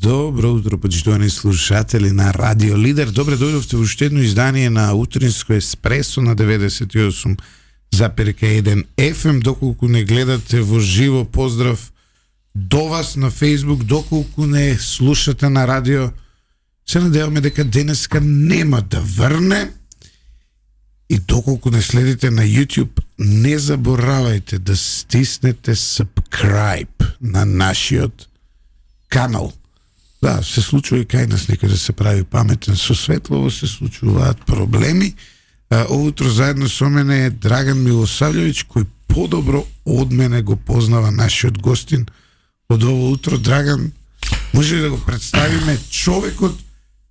Добро утро, почитувани слушатели на Радио Лидер. Добре дојдовте во уште едно издание на Утринско еспресо на 98,1 FM. Доколку не гледате во живо, поздрав до вас на Facebook. Доколку не слушате на радио, се надеваме дека денеска нема да врне. И доколку не следите на YouTube, не заборавајте да стиснете subscribe на нашиот канал. Да, се случува и кај нас некој да се прави паметен со светлово, се случуваат проблеми. Утро заедно со мене е Драган Милосављовиќ, кој подобро од мене го познава нашиот гостин од ово утро. Драган, може ли да го представиме човекот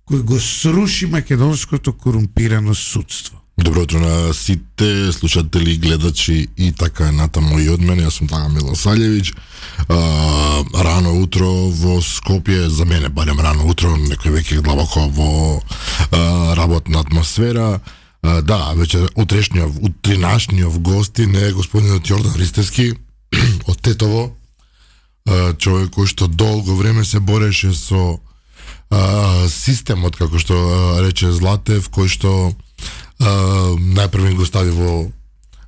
кој го сруши македонското корумпирано судство? Добро утро на сите слушатели, гледачи и така натаму и од мене. Јас сум Драган Милосављовиќ. Рано утро во Скопје, за мене барем рано утро, некој веќе длабоко во работна атмосфера. Да, веќе утринашниот гостин е господинот Јордан Ристевски од Тетово, човек кој што долго време се бореше со системот, како што рече Златев, кој што најпрви го стави во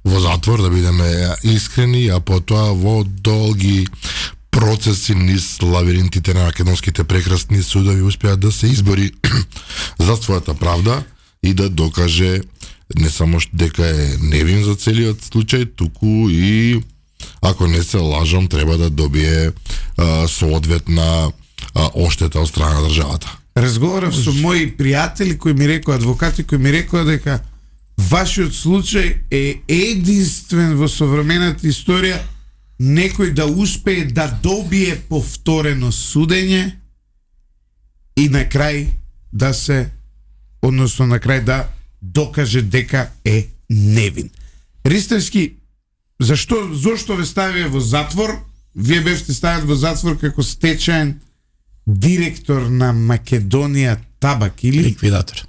затвор, да бидеме искрени, а потоа во долги процеси низ лавиринтите на македонските прекрасни судови успеа да се избори за својата правда и да докаже не само дека е невин за целиот случај, туку и, ако не се лажам, треба да добие соодветна оштета од страна на државата. Разговарав со мои пријатели кои ми рекоа, адвокати кои ми рекоа дека вашиот случај е единствен во современата историја некој да успее да добие повторено судење и на крај да се, односно на крај да докаже дека е невин. Ристевски, зошто ве ставија во затвор? Вие бевте ставени во затвор како стечаен директор на Македонија Табак или ликвидатор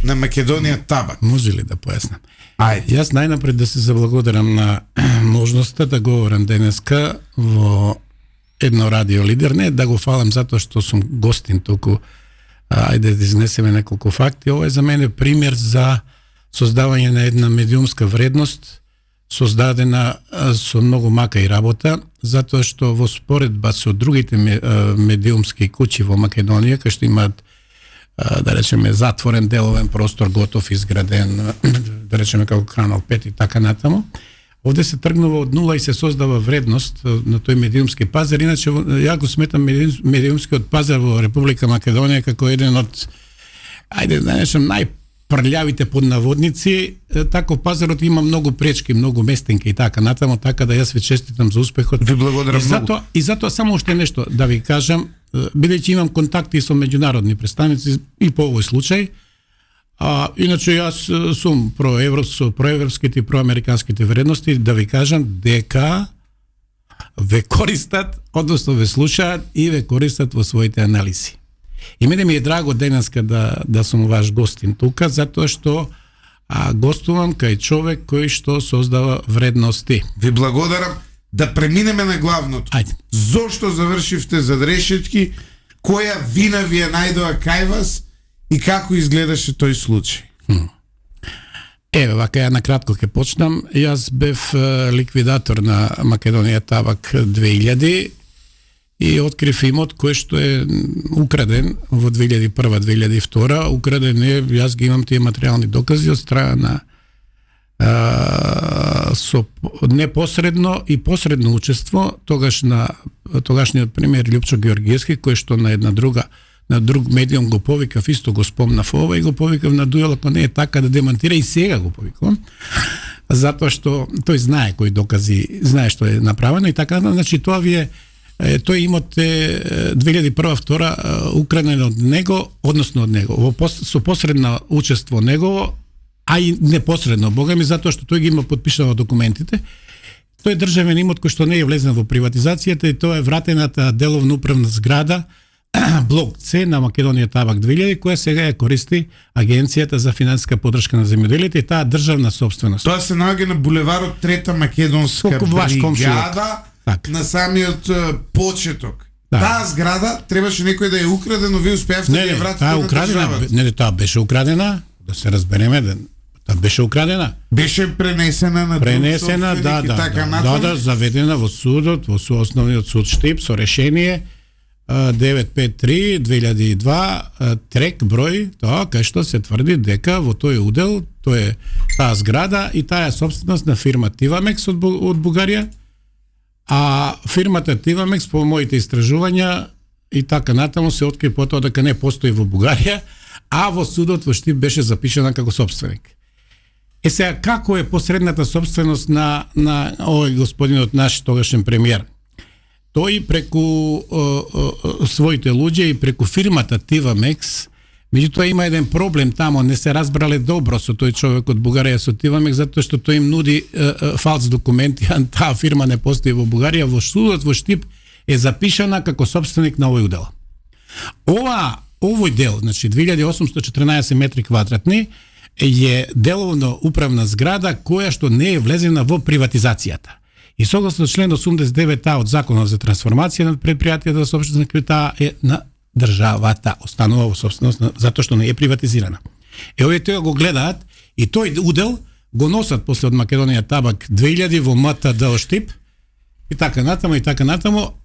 на Македонија Табак. Може ли да појаснам? Ајде. Јас најнапред да се заблагодарам на можноста да говорам денеска во едно радио Лидер. Не да го фалам затоа што сум гостин, туку ајде да изнесеме неколку факти. Ова е за мене пример за создавање на една медиумска вредност, создадена со многу мака и работа, затоа што во споредба со другите медиумски куќи во Македонија, кај што имаат, да речеме, затворен деловен простор, готов, изграден, да речеме како Канал 5 и така натаму, овде се тргнува од нула и се создава вредност на тој медиумски пазар. Иначе, ја го сметам медиумскиот пазар во Република Македонија како еден од, ајде да речем, прљавите под наводници. Тако пазарот има многу пречки, многу местенки и така натаму, така да јас ве честитам за успехот. Ви благодарам многу. И затоа само уште нешто да ви кажам, бидејќи имам контакти со меѓународни представници и по овој случај. Иначе јас сум проевропските и проамериканските вредности, да ви кажам дека ве користат, односно ве слушаат и ве користат во своите анализи. И мене ми е драго денеска да сум ваш гостин тука, затоа што гостувам кај човек кој што создава вредности. Ви благодарам. Да преминеме на главното. Ајде. Зошто завршивте зад решетки? Која вина ви ја најдоа кај вас и како изгледаше тој случај? Еве, вака ја накратко ќе почнам. Јас бев ликвидатор на Македонија Табак 2000 и открив имот кој што е украден во 2001-2002. Украден е, јас ги имам тие материјални докази од страна на со непосредно и посредно учество тогашниот премиер Љупчо Георгиевски, кој што на друг медиум го повикав, исто го спомнав ова и го повикав на дуел, ако не е така да демантира, и сега го повикувам, затоа што тој знае кои докази, знае што е направено и така, значи тоа ви е тој имот е 2001-2002 украден од него, односно од него, со посредно учество негово, а и непосредно, бога ми, затоа што тој ги има подпишано документите. Тој е државен имот кој што не е влезен во приватизацијата и тоа е вратената деловна управна зграда блок С на Македонија Табак 2000, која сега ја користи Агенцијата за финансиска поддршка на земјоделието и таа државна собственост. Тоа се наоѓа на булеварот Трета македонска бригада, на самиот почеток. Таа зграда требаше некој да ја украде, но вие успеавте да ја вратите таа на украдена, државата. не, таа беше украдена, да се разбереме, таа беше украдена. Беше пренесена на Пренесена, друг да, собственик и така натаму. заведена во судот, во основниот суд Штип со решение 953/2002 трек број, тоа кај што се тврди дека во тој удел, тој е таа зграда и таа е собственост на фирма Тивамекс од Бугарија, а фирмата Тивамекс по моите истражувања и така натаму се откри потоа дека не постои во Бугарија, а во судот во Штип беше запишана како собственик. Сега, како е посредната собственост на овој господинот наш тогашен премиер? Тој преку своите луѓе и преку фирмата Тивамекс, меѓутоа има еден проблем тамо, не се разбрале добро со тој човек од Бугарија со Тивамекс, затоа што тој им нуди фалс документи, а таа фирма не постои во Бугарија, во судот во Штип е запишана како собственик на овој удел. Овој дел, значи 2814 метри квадратни, е деловно управна зграда која што не е влезена во приватизацијата. И согласно член 89А од Законот за трансформација на предпријатијата за собствена капитала е на државата, останува во собственост затоа што не е приватизирана. Овие тоа го гледаат и тој удел го носат после од Македонија Табак 2000 во МТД Штип и така натаму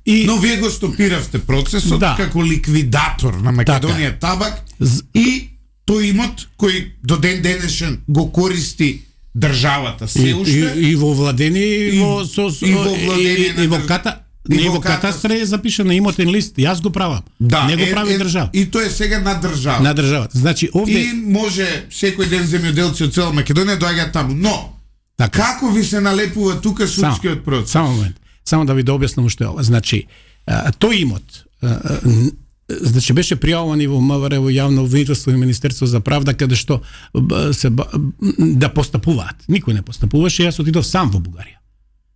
и Но вие го стопиравте процесот како ликвидатор на Македонија Табак и тој имот кој до ден денешен го користи државата се уште и во владени и во катастар е запишан на имотен лист. Јас го правам. Не го прави држава. И тоа е сега на држава. На државата. Значи овде и може секој ден земјоделци од цела Македонија доаѓаат таму. Но како ви се налепува тука судскиот процес? Само момент. Само да ви објаснам уште ова. Значи тој имот значи беше пријавуван и во МВР, во јавно обвинителство и Министерство за правда, каде што се да постапуваат. Никој не постапуваше, јас отидов сам во Бугарија.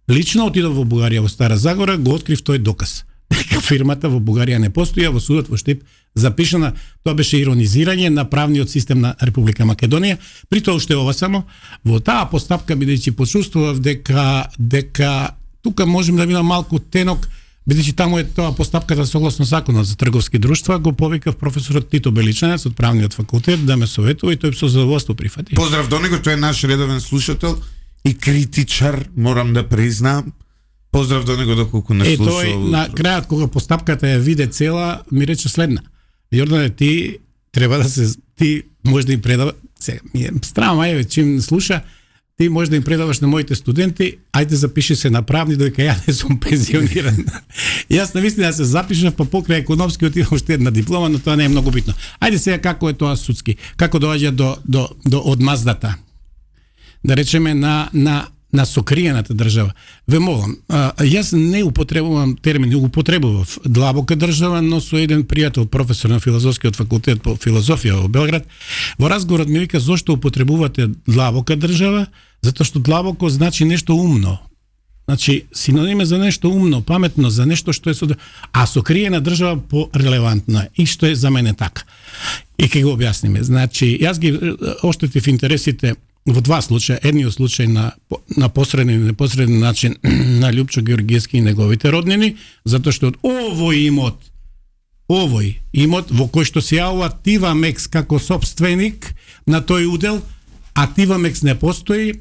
Лично отидов во Бугарија, во Стара Загора, го открив тој доказ. Дека фирмата во Бугарија не постои, а во судот во Штип запишана, тоа беше иронизирање на правниот систем на Република Македонија. При тоа уште ова само, во таа постапка бидејќи почувствував дека тука можем да видам малку тенок, бидејќи таму е тоа постапката согласно Законот за трговски друштва, го повикав професорот Тито Беличанец од правниот факултет да ме советува и тој со задоволство прифати. Поздрав до него, тој е наш редовен слушател и критичар, морам да признам. Поздрав до него доколку не слуша. Тој на крајот кога постапката ја виде цела, ми рече следна: Јордане, ти треба да ти може да им предава, сега ми е странно, ајде чим слуша, ти може да им предаваш на моите студенти, ајде запиши се на правни додека ја не сум пензиониран. Јас навистина се запишав, па покрај економски отидов уште една диплома, но тоа не е многу битно. Ајде сега како е тоа судски, како доаѓа до одмаздата. Да речеме на сокриената држава. Ве молам, јас не употребувам термин, употребував длабока држава, но со еден пријател, професор на филозофскиот факултет по филозофија во Белград, во разговорот ми вика зошто употребувате длабока држава, затоа што длабоко значи нешто умно. Значи синониме за нешто умно, паметно, за нешто што е а сокриена држава по-релевантно и што е за мене така. И ќе го објасниме. Значи јас ги оштетив интересите во два случаја, едниот случај на посреден и непосреден начин на Љупчо Георгиевски и неговите роднини, затоа што овој имот во кој што се јавува Тивамекс како собственик на тој удел, а Тивамекс не постои,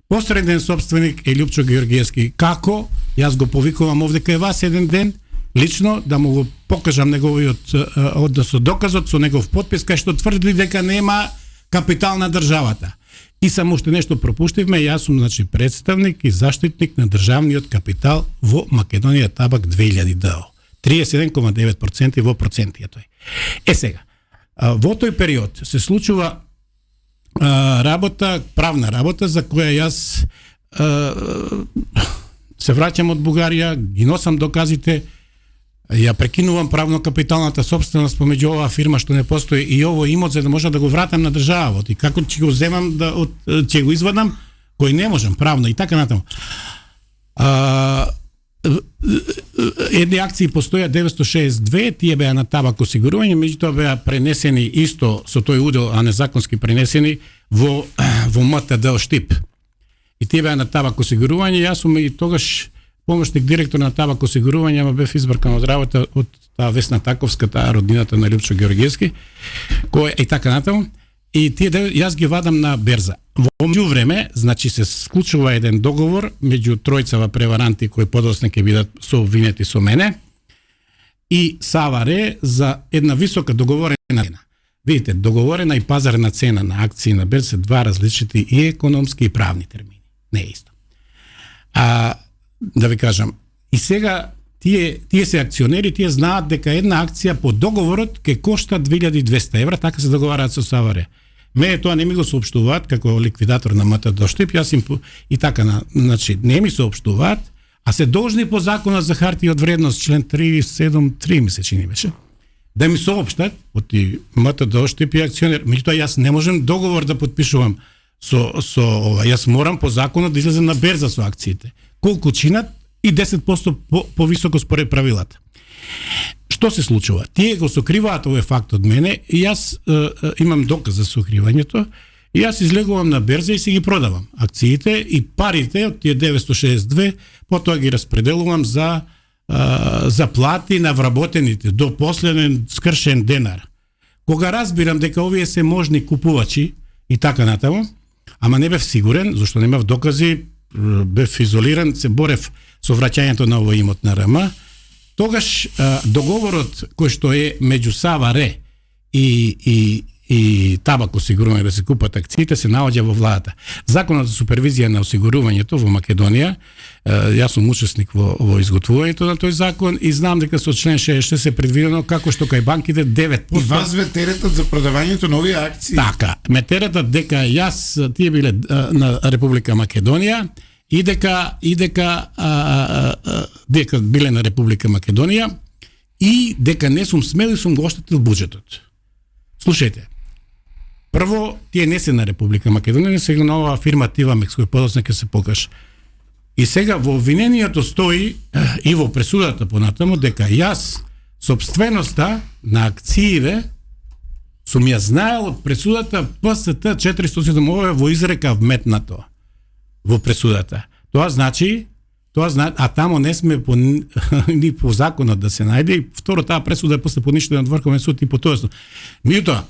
посреден собственик е Љупчо Георгиевски. Како? Јас го повикувам овде кај вас еден ден, лично, да му го покажам неговиот односо доказот со негов потпис, кај што тврди дека нема капитал на државата. И само уште нешто пропуштивме, јас сум значи представник и заштитник на државниот капитал во Македонија Табак 2000 ДО. 31,9% во проценти е тој. Сега, во тој период се случува правна работа за која јас се враќам од Бугарија, ги носам доказите, ја прекинувам правно-капиталната собственост помеѓу оваа фирма што не постои и овој имот за да можам да го вратам на државот. И како ќе го земам ќе го извадам, кој не можам правно и така натаму. Едни акции постоја 962, тие беа на Табак осигурување, меѓутоа беа пренесени исто со тој удел, а незаконски пренесени во МТД Штип. И тие беа на Табак осигурување, јас сум и тогаш помошник директор на Табак осигурување, ама бев избркан од работа од таа Весна Таковска, таа роднината на Лјупчо Георгиевски, кој и така натаму. И тие јас ги вадам на берза. Во меѓувреме, значи се склучува еден договор меѓу тројцава преваранти кои подоцна ќе бидат сообвинети со мене и Саваре за една висока договорена цена. Видите, договорена и пазарна цена на акции на берза се два различити и економски и правни термини. Не е исто. Да ви кажам, и сега тие се акционери, тие знаат дека една акција по договорот ќе кошта 2200 евра, така се договараат со Саваре. Мене тоа не ми го соопштуваат како ликвидатор на МТ Штип, јас им и така, значи не ми соопштуваат, а се должни по законот за харти од вредност, член 373 ми се чини беше, да ми соопштат од МТ Штип и акционер. Меѓутоа јас не можам договор да подпишувам со јас морам по законот да излезем на берза со акциите. Колку чинат и 10% повисоко според правилата. Што се случува? Тие го сокриваат овој факт од мене и јас имам доказ за сокривањето и јас излегувам на берза и си ги продавам акциите и парите од тие 962 потоа ги распределувам за плати на вработените до последен скршен денар. Кога разбирам дека овие се можни купувачи и така натаму, ама не бев сигурен, зашто немав докази, бев изолиран, се борев со враќањето на овој имот на РМ, тогаш договорот кој што е меѓу Саваре и Табак осигурување да се купат акциите се наоѓа во владата. Законот за супервизија на осигурувањето во Македонија, јас сум учесник во изготвувањето на тој закон и знам дека со член 66 се предвидено како што кај банките 9%. И вас ве теретат за продавањето на овие акции? Така, ме теретат дека тие биле на Република Македонија и дека биле на Република Македонија и дека не сум смел и сум го оштетил буџетот. Слушајте, прво, тие не се на Република Македонија, не се на оваа фирма Тивамекс, кој подоцна ќе се покаже. И сега во обвинението стои и во пресудата понатаму дека јас собственоста на акциите сум ја знаел од пресудата ПСТ 407 во изрека вметнато во пресудата. Тоа значи, а тамо не сме ни по законот да се најде и второ таа пресуда е после поништена од Врховен суд и по тоа. Меѓутоа,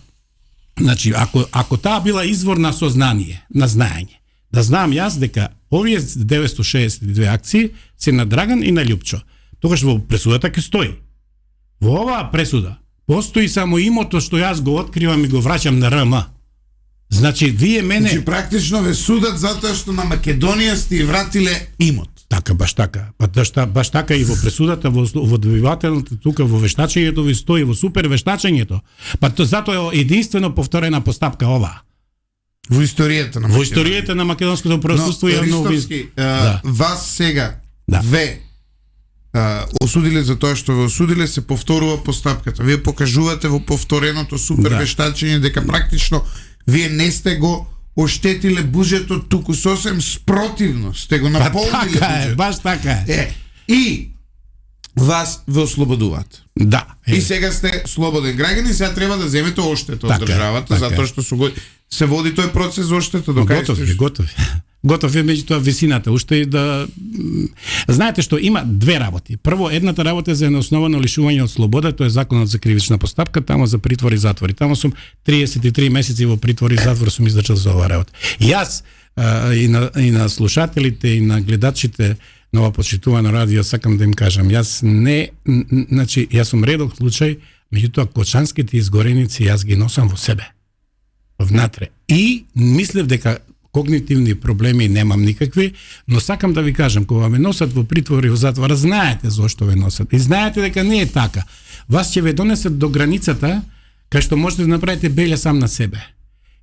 значи ако таа била извор на сознание, на знаење, да знам јас дека овие 962 акции се на Драган и на Лјупчо. Тогаш во пресудата ќе стои. Во оваа пресуда постои само имото што јас го откривам и го враќам на РМ. Значи вие мене Значи практично ве судат затоа што на Македонија сте вратиле имот. Така, баш така. Баш така и во пресудата, во добивателното, тука во вештачењето ви стои, во супер вештачењето. Затоа е единствено повторена постапка ова. Во историјата на Македонија. Во историјата на македонското правосудство е многу вас сега Да. ве осудиле за тоа што ве осудиле, се повторува постапката. Вие покажувате во повтореното супер вештачење дека практично вие не сте го оштетиле буџетот, туку сосем спротивно сте го наполниле буџетот. Баш така е. И вас ве ослободуваат. Да. И сега сте слободен граѓани, сега треба да земете оштета од државата, затоа што се води тој процес за оштета до кај сте. Готов е меѓутоа висината. Уште и да знаете што има две работи. Прво, едната работа е за неосновано лишување од слобода, тоа е законот за кривична постапка, тамо за притвор и затвор. Тамо сум 33 месеци во притвор и затвор сум издржал за оваа работа. И јас и на слушателите и на гледачите на ова почитувано радио сакам да им кажам, јас сум редок случај, меѓутоа кочанските изгореници јас ги носам во себе. Внатре. И мислев дека когнитивни проблеми немам никакви, но сакам да ви кажам, кога ме носат во притвор и во затвор, знаете зошто ве носат. И знаете дека не е така. Вас ќе ве донесат до границата кај што можете да направите белја сам на себе.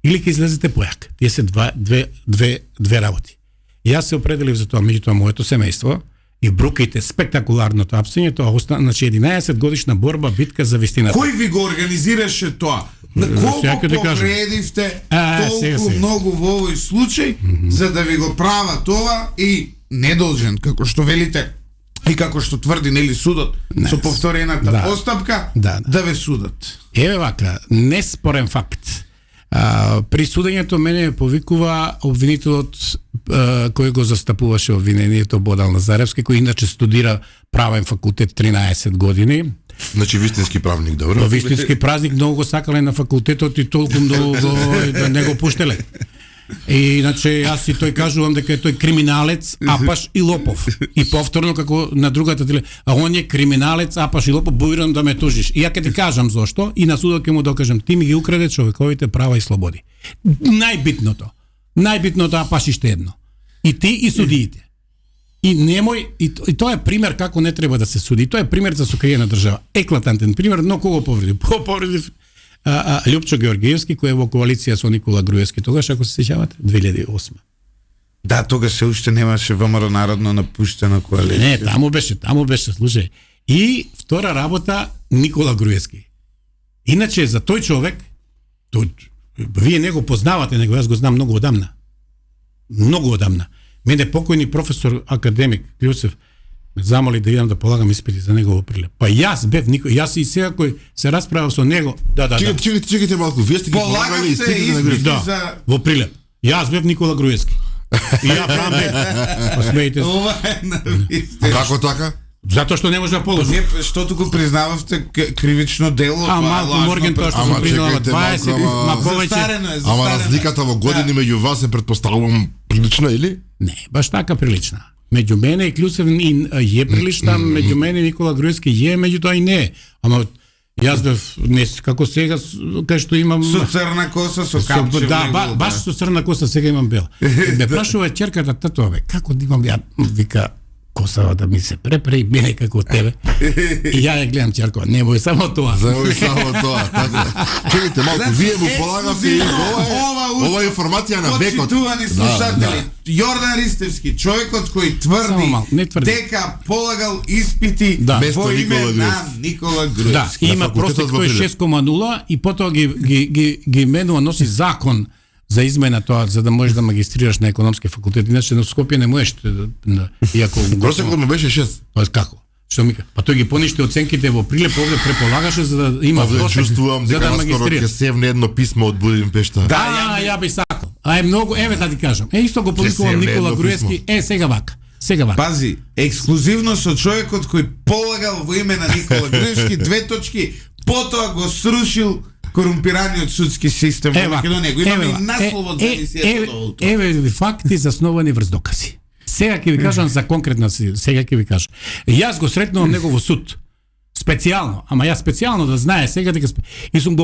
Или ќе излезете појак. Тие се две работи. И јас се определив за тоа, меѓутоа моето семејство и брукајте спектакуларното апсење, тоа значи 11 годишна борба, битка за вистината. Кој ви го организираше тоа? На колку повредивте толку многу во овој случај за да ви го прават тоа и недолжен, како што велите и како што тврди нели судот со повторената постапка да ве судат. Еве вака, неспорен факт. При судењето мене повикува обвинителот кој го застапуваше обвинението Бодал Назаревски, кој иначе студира правен факултет 13 години. Значи вистински правник, добро. Вистински празник, многу го сакале на факултетот и толку многу да не го пуштеле. И иначе јас и тој кажувам дека е тој криминалец, апаш и лопов. И повторно како на другата а он е криминалец, апаш и лопов, буирам да ме тужиш. И ја ќе ти кажам зошто и на судот ќе му докажам, ти ми ги украде човековите права и слободи. Најбитното апаш иште едно. И ти и судиите. И немој и тоа е пример како не треба да се суди. И тоа е пример за сокриена држава. Еклатантен пример, но кого повреди? Повреди Љупчо Георгиевски, кој е во коалиција со Никола Груевски тогаш, ако се сеќавате, 2008. Да, тогаш се уште немаше ВМРО народно напуштена коалиција. Не, таму беше, слушај. И втора работа Никола Груевски. Иначе за тој човек, вие не го познавате, него јас го знам многу одамна. Мене покојни професор академик Клјусев ме замоли да идам да полагам испити за негово Прилеп. Па јас бев јас и сега кој се расправав со него, Чекайте малку, вие сте ги полагале испити за него. Да, во Прилеп. Јас бев Никола Груевски. И ја памет. Посмејте се. Ова е навистина. Како така? Затоа што не може да положи. Не, штото го признававте кривично дело, Малку Морген тоа што се признава 20, повеќе. Застарено е. Ама разликата во години меѓу вас се претпоставувам прилична или? Не, баш така прилична. Меѓу мене и Клјусев е прилична, меѓу мене и Никола Груевски е, меѓутоа и не. Ама јас бев не како сега кај што имам со црна коса, со капче. Да, баш со црна коса сега имам бела. Ме прашува ќерката тато, како да имам ја, вика, косава да ми се препре и мене како тебе. И ја ја гледам ќеркова, немој само тоа. Чекайте малку, вие му полагавте и ова информација на векот. Почитувани слушатели, Јордан Ристевски, човекот кој тврди дека полагал испити во име на Никола Груевски. Да, има просек тој 6,0 и потоа ги менува, носи закон за измена тоа, за да можеш да магистрираш на економски факултет. Иначе на Скопје не можеш, иако просекот му беше 6. Па како? Што мика? Па тој ги поништи оценките во Прилеп, овде преполагаше за да има просек. Чувствувам дека наскоро ќе севне едно писмо од Будимпешта. Да, ја би сакал. А е многу, еве да ти кажам. Исто го повикувам Никола Груевски, сега вака. Пази, ексклузивно со човекот кој полагал во име на Никола Груевски 2 точки, потоа го срушил корумпираниот судски систем во Македонија. Го имаме и насловот за емисијата. Еве факти засновани врз докази. Сега ќе ви кажам за конкретна сега ќе ви кажам. Јас го сретнувам него во суд. Специјално, ама јас специјално да знае сега дека и сум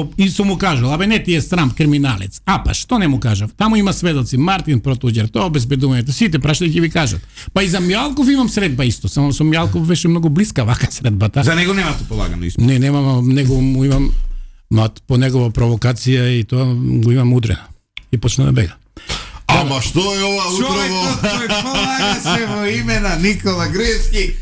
му кажал, абе не ти е срам криминалец. Па што не му кажав? Таму има сведоци, Мартин Протуѓер, тоа обезбедувањето, сите прашајќи ќе ви кажат. Па и за Мјалков имам средба исто, само со Мјалков беше многу блиска вака средбата. За него немате полагано испит. Не, немам, него му имам по негова провокација и тоа го имам удрено. И почна да бега. Ама што е ова утрово? Човекот кој полага се во име на Никола Груевски.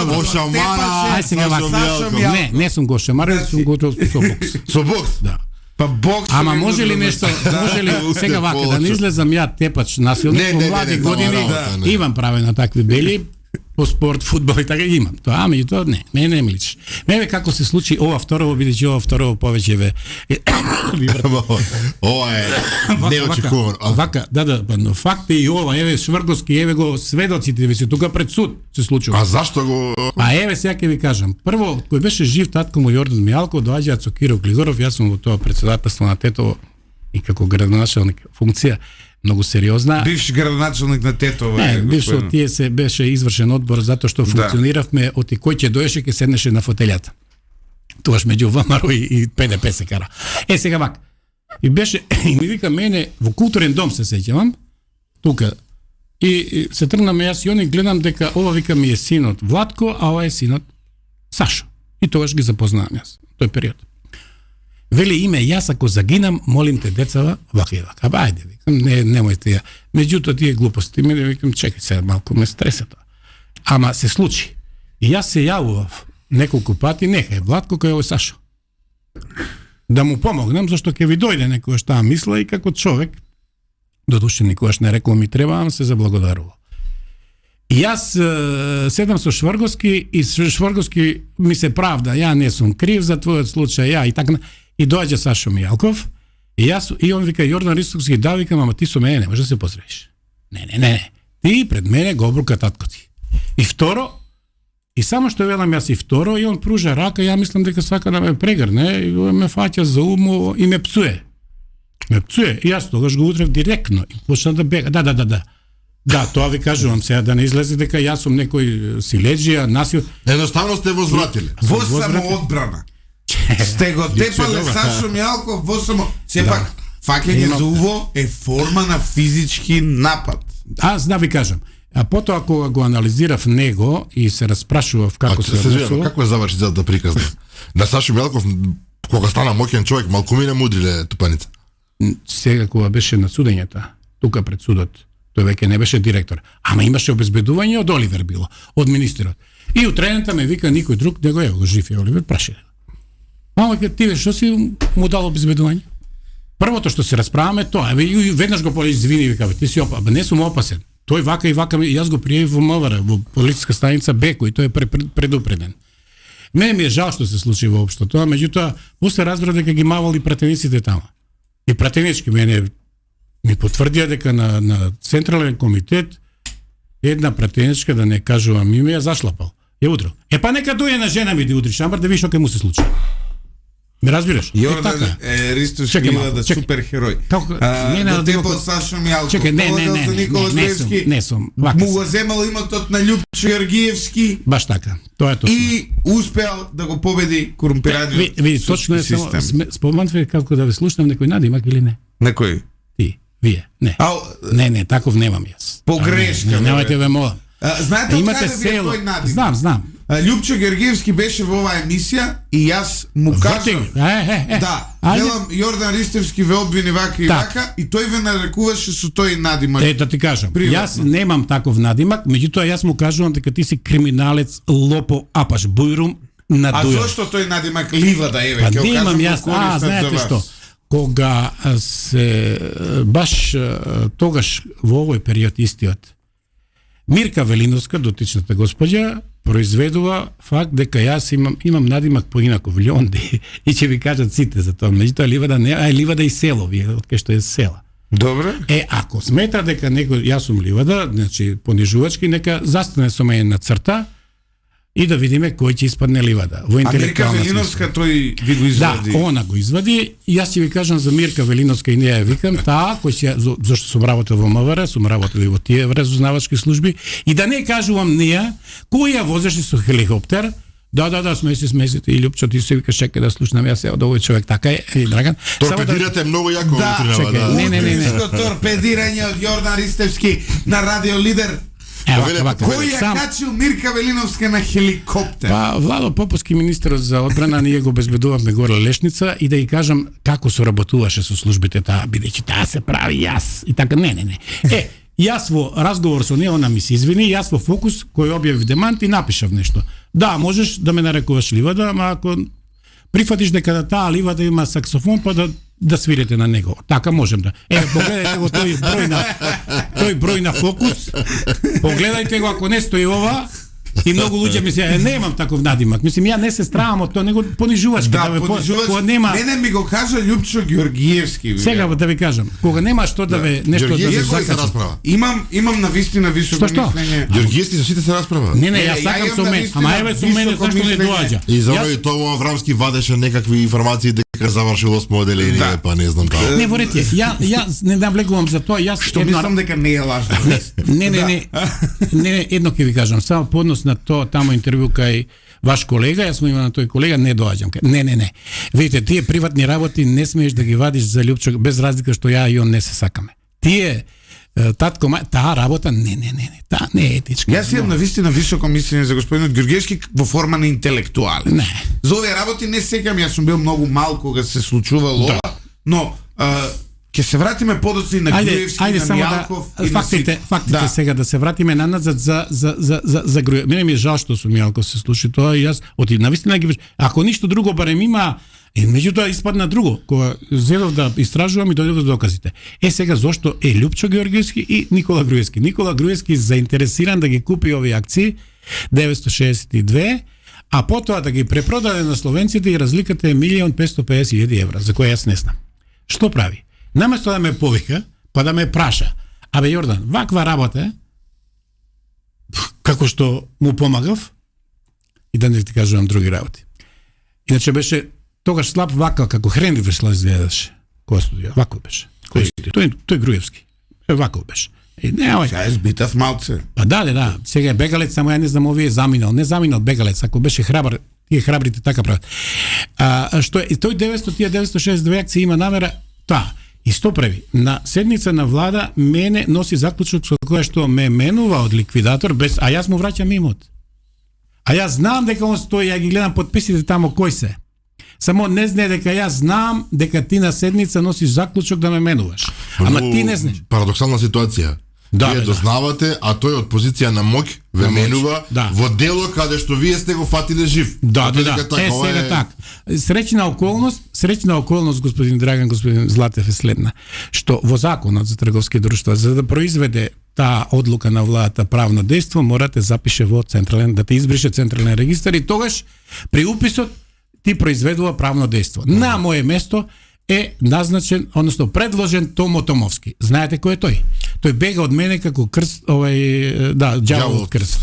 Гоша Мара. Ај сега вака. Не сум Гоша Мара, сум го со бокс. Со бокс? Да. Па бокс. Ама може ли нешто, може ли сега вака да не излезам ја тепач насилник во млади години? Имам праве на такви бели по спорт, фудбал и така имам. Тоа, ами тоа не ме личи. Мене како се случи ова второво, бидејќи ова второво повеќе ве. Ова е неочекувано. Вака, да, но факт е и ова, еве Шврговски, еве го сведоците ви се тука пред суд се случува. А зашто го? А еве сега ќе ви кажам. Прво, кој беше жив татко му Јордан Мијалков, доаѓаат со Киро Глигоров, јас сум во тоа претседателство на Тетово и како градоначалник функција многу сериозна. Бивш градоначалник на Тетово. Не, бивш од тие се беше извршен одбор затоа што функциониравме од кој ќе доеше ќе седнеше на фотелјата. Тоаш меѓу ВМРО и ПДП се кара. Сега вак. И беше и ми вика мене во културен дом се сеќавам тука. И се тргнаме јас и они гледам дека ова вика ми е синот Владко, а ова е синот Сашо. И тогаш ги запознавам јас тој период. Вели име, јас ако загинам, молим те децава, вака и вака. Ајде, викам, немојте ја. Меѓутоа тие глупости, мене викам, чекај се, малку ме стреса тоа. Ама се случи. И јас се јавував неколку пати, нехај, Владко, кој е Сашо. Да му помогнам, зашто ќе ви дојде некојаш таа мисла и како човек, додуше никогаш не рекол ми треба, ама се заблагодарувал. И јас седам со Шврговски и Шврговски ми се правда, ја не сум крив за твојот случај, ја и така. И доаѓа Сашо Мијалков И он вика Јордан Ристовски, да, викам, ама ти со мене не можеш да се поздравиш. Не. Ти пред мене го обрука татко ти. И второ, и само што велам јас и второ, и он пружа рака, ја мислам дека сака да ме прегрне, и ме фаќа за умо и ме пцуе. И јас тогаш го удрев директно и почна да бега. Да, тоа ви кажувам сега, да не излезе дека јас сум некој силеджија, насил. Едноставно сте возвратиле. Во самоодбрана. Сте го тепале Сашо Мјалков во само... Сепак, фаќање за уво е форма на физички напад. Аз да ви кажам. А потоа кога го анализирав него и се распрашував како се однесува... Како заврши да приказна? На Сашо Мјалков, кога стана моќен човек, малку ми не мудриле тупаница. Сега кога беше на судењата, тука пред судот, тој веќе не беше директор, ама имаше обезбедување од Оливер било, од министерот. И утрената ме вика никој друг, него го жив е Оливер, праши. Ама ти што си му дал обезбедување? Првото што се расправаме тоа, и веднаш го извини, вика, ти си не сум опасен. Тој вака и вака, јас го пријавив во МВР, во полициска станица Беко, и тој е предупреден. Мене ми е жал што се случи воопшто тоа, меѓутоа, после разбрав дека ги мавали пратениците тама. И пратенички мене ми потврдија дека на Централен комитет една пратеничка, да не кажувам име, ја зашлапал. Ја удрал. Па нека дојде на жена ми да удриш, ама да видиш што ќе му се случи. Ме разбираш? Јордан Ристовски да супер херој. До тепо Сашо Мјалков. Не сум. Му го земал имотот на Љупчо Јоргиевски. Баш така. Тоа е точно. И успеал да го победи корумпираниот точно е само спомнате како да ве слушнам некој надимак или не? На кој? Ти, вие. Не. Не, таков немам јас. Погрешка. Немајте ве молам. Знаете каде ви тој надимак? Знам. Љупчо Георгиевски беше во оваа емисија и јас му кажав да, велам Јордан Ристовски ве обвини вака и вака и тој ве нарекуваше со тој надимак. Да ти кажам, јас немам таков надимак, меѓутоа јас му кажувам дека ти си криминалец, лопо, апаш, бујрум на дуја. А зошто тој надимак ливада еве ќе го кажам јас, знаете што? Кога се баш тогаш во овој период истиот Мирка Велиновска, дотичната госпоѓа, произведува факт дека јас имам надимак поинаков Лјонди и ќе ви кажат сите за тоа. Меѓутоа ливада не, ливада и село, вие од кај што е села. Добре. Ако смета дека некој јас сум ливада, значи понижувачки, нека застане со мене на црта и да видиме кој ќе испадне ливада. Во интелектуална Мирка Велиновска тој ви го извади. Да, она го извади и јас ќе ви кажам за Мирка Велиновска и не ја викам, таа кој ќе зашто сум работел во МВР, сум работел и во тие разузнавачки служби и да не кажувам неа кој ја возеше со хеликоптер. Да, смесите и Љупчо, ти се викаш чекај да слушнам јас од овој човек, така е, Драган. Торпедирате многу јако утринава. Не. Торпедирање од Јордан Ристовски на Радио Лидер. Кој ја качил Мирка Велиновска на хеликоптер? Па Владо Поповски, министерот за одбрана, ние го обезбедувавме горе Лешница и да ја кажам како соработуваше со службите таа, бидејќи таа се прави јас и така не. Јас во разговор со неа, она ми се извини, јас во Фокус кој објавив демант и напишав нешто. Да, можеш да ме нарекуваш ливада, ама ако прифатиш дека таа ливада има саксофон, па да свирите на него. Така можем да. Погледајте го тој број на Фокус. Погледајте го ако не стои ова. И многу луѓе ми се немам таков надимак. Мислим, ја не се стравам од тоа, него понижувачки. Да, понижувачки. Мене ми го кажа Љупчо Георгиевски. Сега да ви кажам, кога нема што да ве нешто да ве закачи. Имам навистина високо мислење. Георгиевски со сите се расправа. Не, јас сакам со мене. Ама еве со мене зашто не доаѓа. И за овој тоа Аврамски вадеше некакви информации дека завршил 8 оделение, па не знам како. Не ворете, јас не навлегувам за тоа, јас што мислам дека не е лажно. Не, едно ќе ви кажам, само по однос на тоа тамо интервју кај ваш колега, јас му имам на тој колега, не доаѓам. Не. Видите, тие приватни работи не смееш да ги вадиш за Љупчо, без разлика што ја и он не се сакаме. Тие татко, таа работа не, таа не е етичка. Јас имам навистина високо мислење за господинот Георгиевски во форма на интелектуален. Не. За овие работи не секам, јас сум бил многу мал кога се случувало ова, но ќе се вратиме подоцна и на Груевски, на Мјалков и на фактите сега да се вратиме наназад за Груевски. Мене ми е жал што со Мјалков се случи тоа и јас навистина ги ако ништо друго барем има. Меѓутоа испадна друго, кога зедов да истражувам и дојдов до доказите. Сега зошто е Љупчо Георгиевски и Никола Груевски. Никола Груевски заинтересиран да ги купи овие акции 962, а потоа да ги препродаде на словенците и разликата е 1.550.000 евра, за која јас не знам. Што прави? Наместо да ме повика, па да ме праша. Абе Јордан, ваква работа, како што му помагав, и да не ти кажувам други работи. Иначе беше тогаш слаб вакал, како Хренри Веслав изгледаше. Која студија? Вакал беше. Тој Груевски. Вакал беше. Сега е збитав малце. Па да. Сега е бегалец, само ја не знам овие заминал. Не заминал бегалец, ако беше храбар, тие храбрите така прават. Што е, и тој 962 акции има намера, и што прави? На седница на влада мене носи заклучок со кој што ме менува од ликвидатор, а јас му враќам имот. А јас знам дека он стои, ја ги гледам подписите тамо кој се. Само не знае дека јас знам дека ти на седница носиш заклучок да ме менуваш. Ама ти не знаеш. Парадоксална ситуација. Вие дознавате, а тој од позиција на моќ ве менува во дело каде што вие сте го фатиле жив. Да. Сега така. Среќна околност, господин Драган, господин Златев е следна, што во законот за трговски друштва, за да произведе таа одлука на владата правно дејство, мора да запише во централен, да те избрише централен регистар и тогаш при уписот ти произведува правно дејство. На моје место е назначен, односно предложен Томо Томовски. Знаете кој е тој? Тој бега од мене како крст, ѓавол од крст.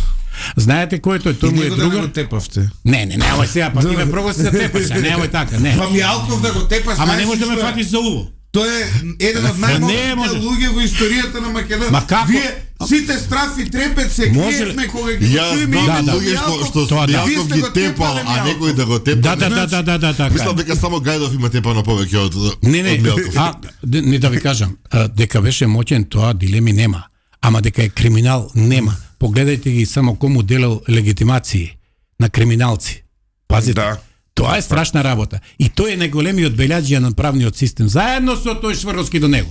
Знаете кој е тој? Тој му е другар. Да го тепавте. Не, овој сега, па ти ме прогласи да тепаш, не овој така, не. Па Мијалков да го тепаш. Ама не може да ме фатиш за уво. Тој е еден од најмалките луѓе во историјата на Македонија. Ма како? Вие сите страф и трепет се криевме кога ги чуеме. Јас луѓе што Мијалков ги тепал, а некој да го тепа. Да. Мислам дека само Гајдов има тепано повеќе од Мијалков. Не да ви кажам, дека беше моќен тоа дилеми нема. Ама дека е криминал нема. Погледајте ги само кому делал легитимации на криминалци. Пазите. Да. Тоа е страшна работа. И тој е најголемиот белјаџија на правниот систем, заедно со тој Шваровски до него.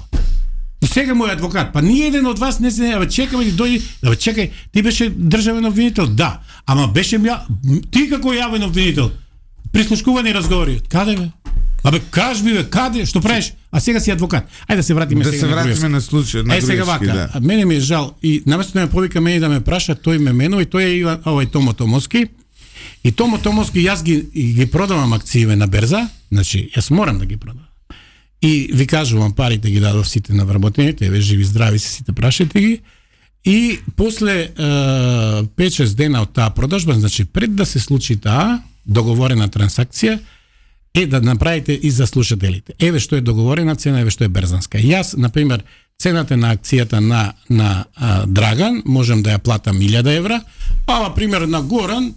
И сега мој адвокат, па ни еден од вас не се, чекаме да дојде, чекај, ти беше државен обвинител? Да. Ама беше ти како јавен обвинител? Прислушкувани разговори. Каде бе? Абе, кажи ми бе, каде? Што правиш? А сега си адвокат. Ајде да се вратиме сега. Да се вратиме на случајот на Груевски. Сега вака. Да. Мене ми е жал и наместо да ме повика мене да ме праша, тој ме менува и тој е овој Томо Томовски. И Томо Томовски јас ги продавам акциите на берза, значи јас морам да ги продавам. И ви кажувам, парите ги дадов сите на вработените, еве живи здрави се сите, прашете ги. И после 5-6 дена од таа продажба, значи пред да се случи таа договорена трансакција, е да направите и за слушателите. Еве што е договорена цена, еве што е берзанска. Јас, например, цената на акцијата на Драган можам да ја платам 1000 евра, а пример на Горан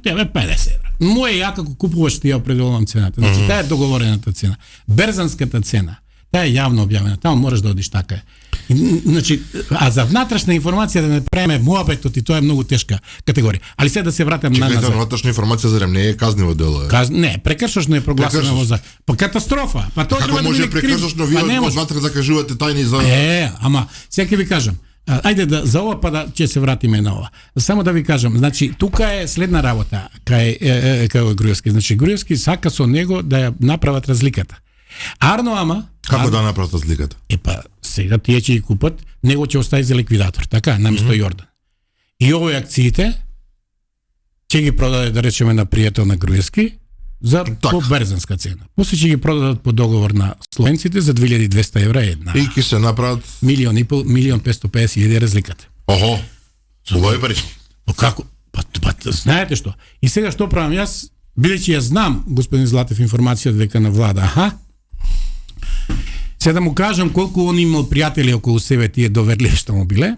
тебе 50 евра. Мој ја како купуваш ти ја определувам цената. Значи таа е договорената цена. Берзанската цена, таа е јавно објавена. Таму можеш да одиш така е. Значи, а за внатрешна информација да не правиме муабетот и тоа е многу тешка категорија. Али сега да се вратам на назад. Внатрешна информација зарем не е казниво дело. Не, прекршошно е прогласено во закон. Па катастрофа. Па тоа како може прекршошно вие одватре закажувате тајни за ама сега ќе ви кажам. Ајде за ова па да ќе се вратиме на ова. Само да ви кажам, значи тука е следна работа кај Груевски. Значи Груевски сака со него да ја направат разликата. Арно ама како да направат разликата? Па сега тие ќе ги купат, него ќе остави за ликвидатор, така, наместо Јордан. И овој акциите ќе ги продаде, да речеме, на пријател на Груевски за по-берзанска цена. После ќе ги продадат по договор на словенците за 2200 евра една. И ќе се направат 1.550.000 разликата. Охо. Убави пари. Како? Па знаете што? И сега што правам јас? Бидејќи ја знам, господин Златев, информација дека на влада, сега да му кажам колку он имал пријатели околу себе, тие доверливи што му биле.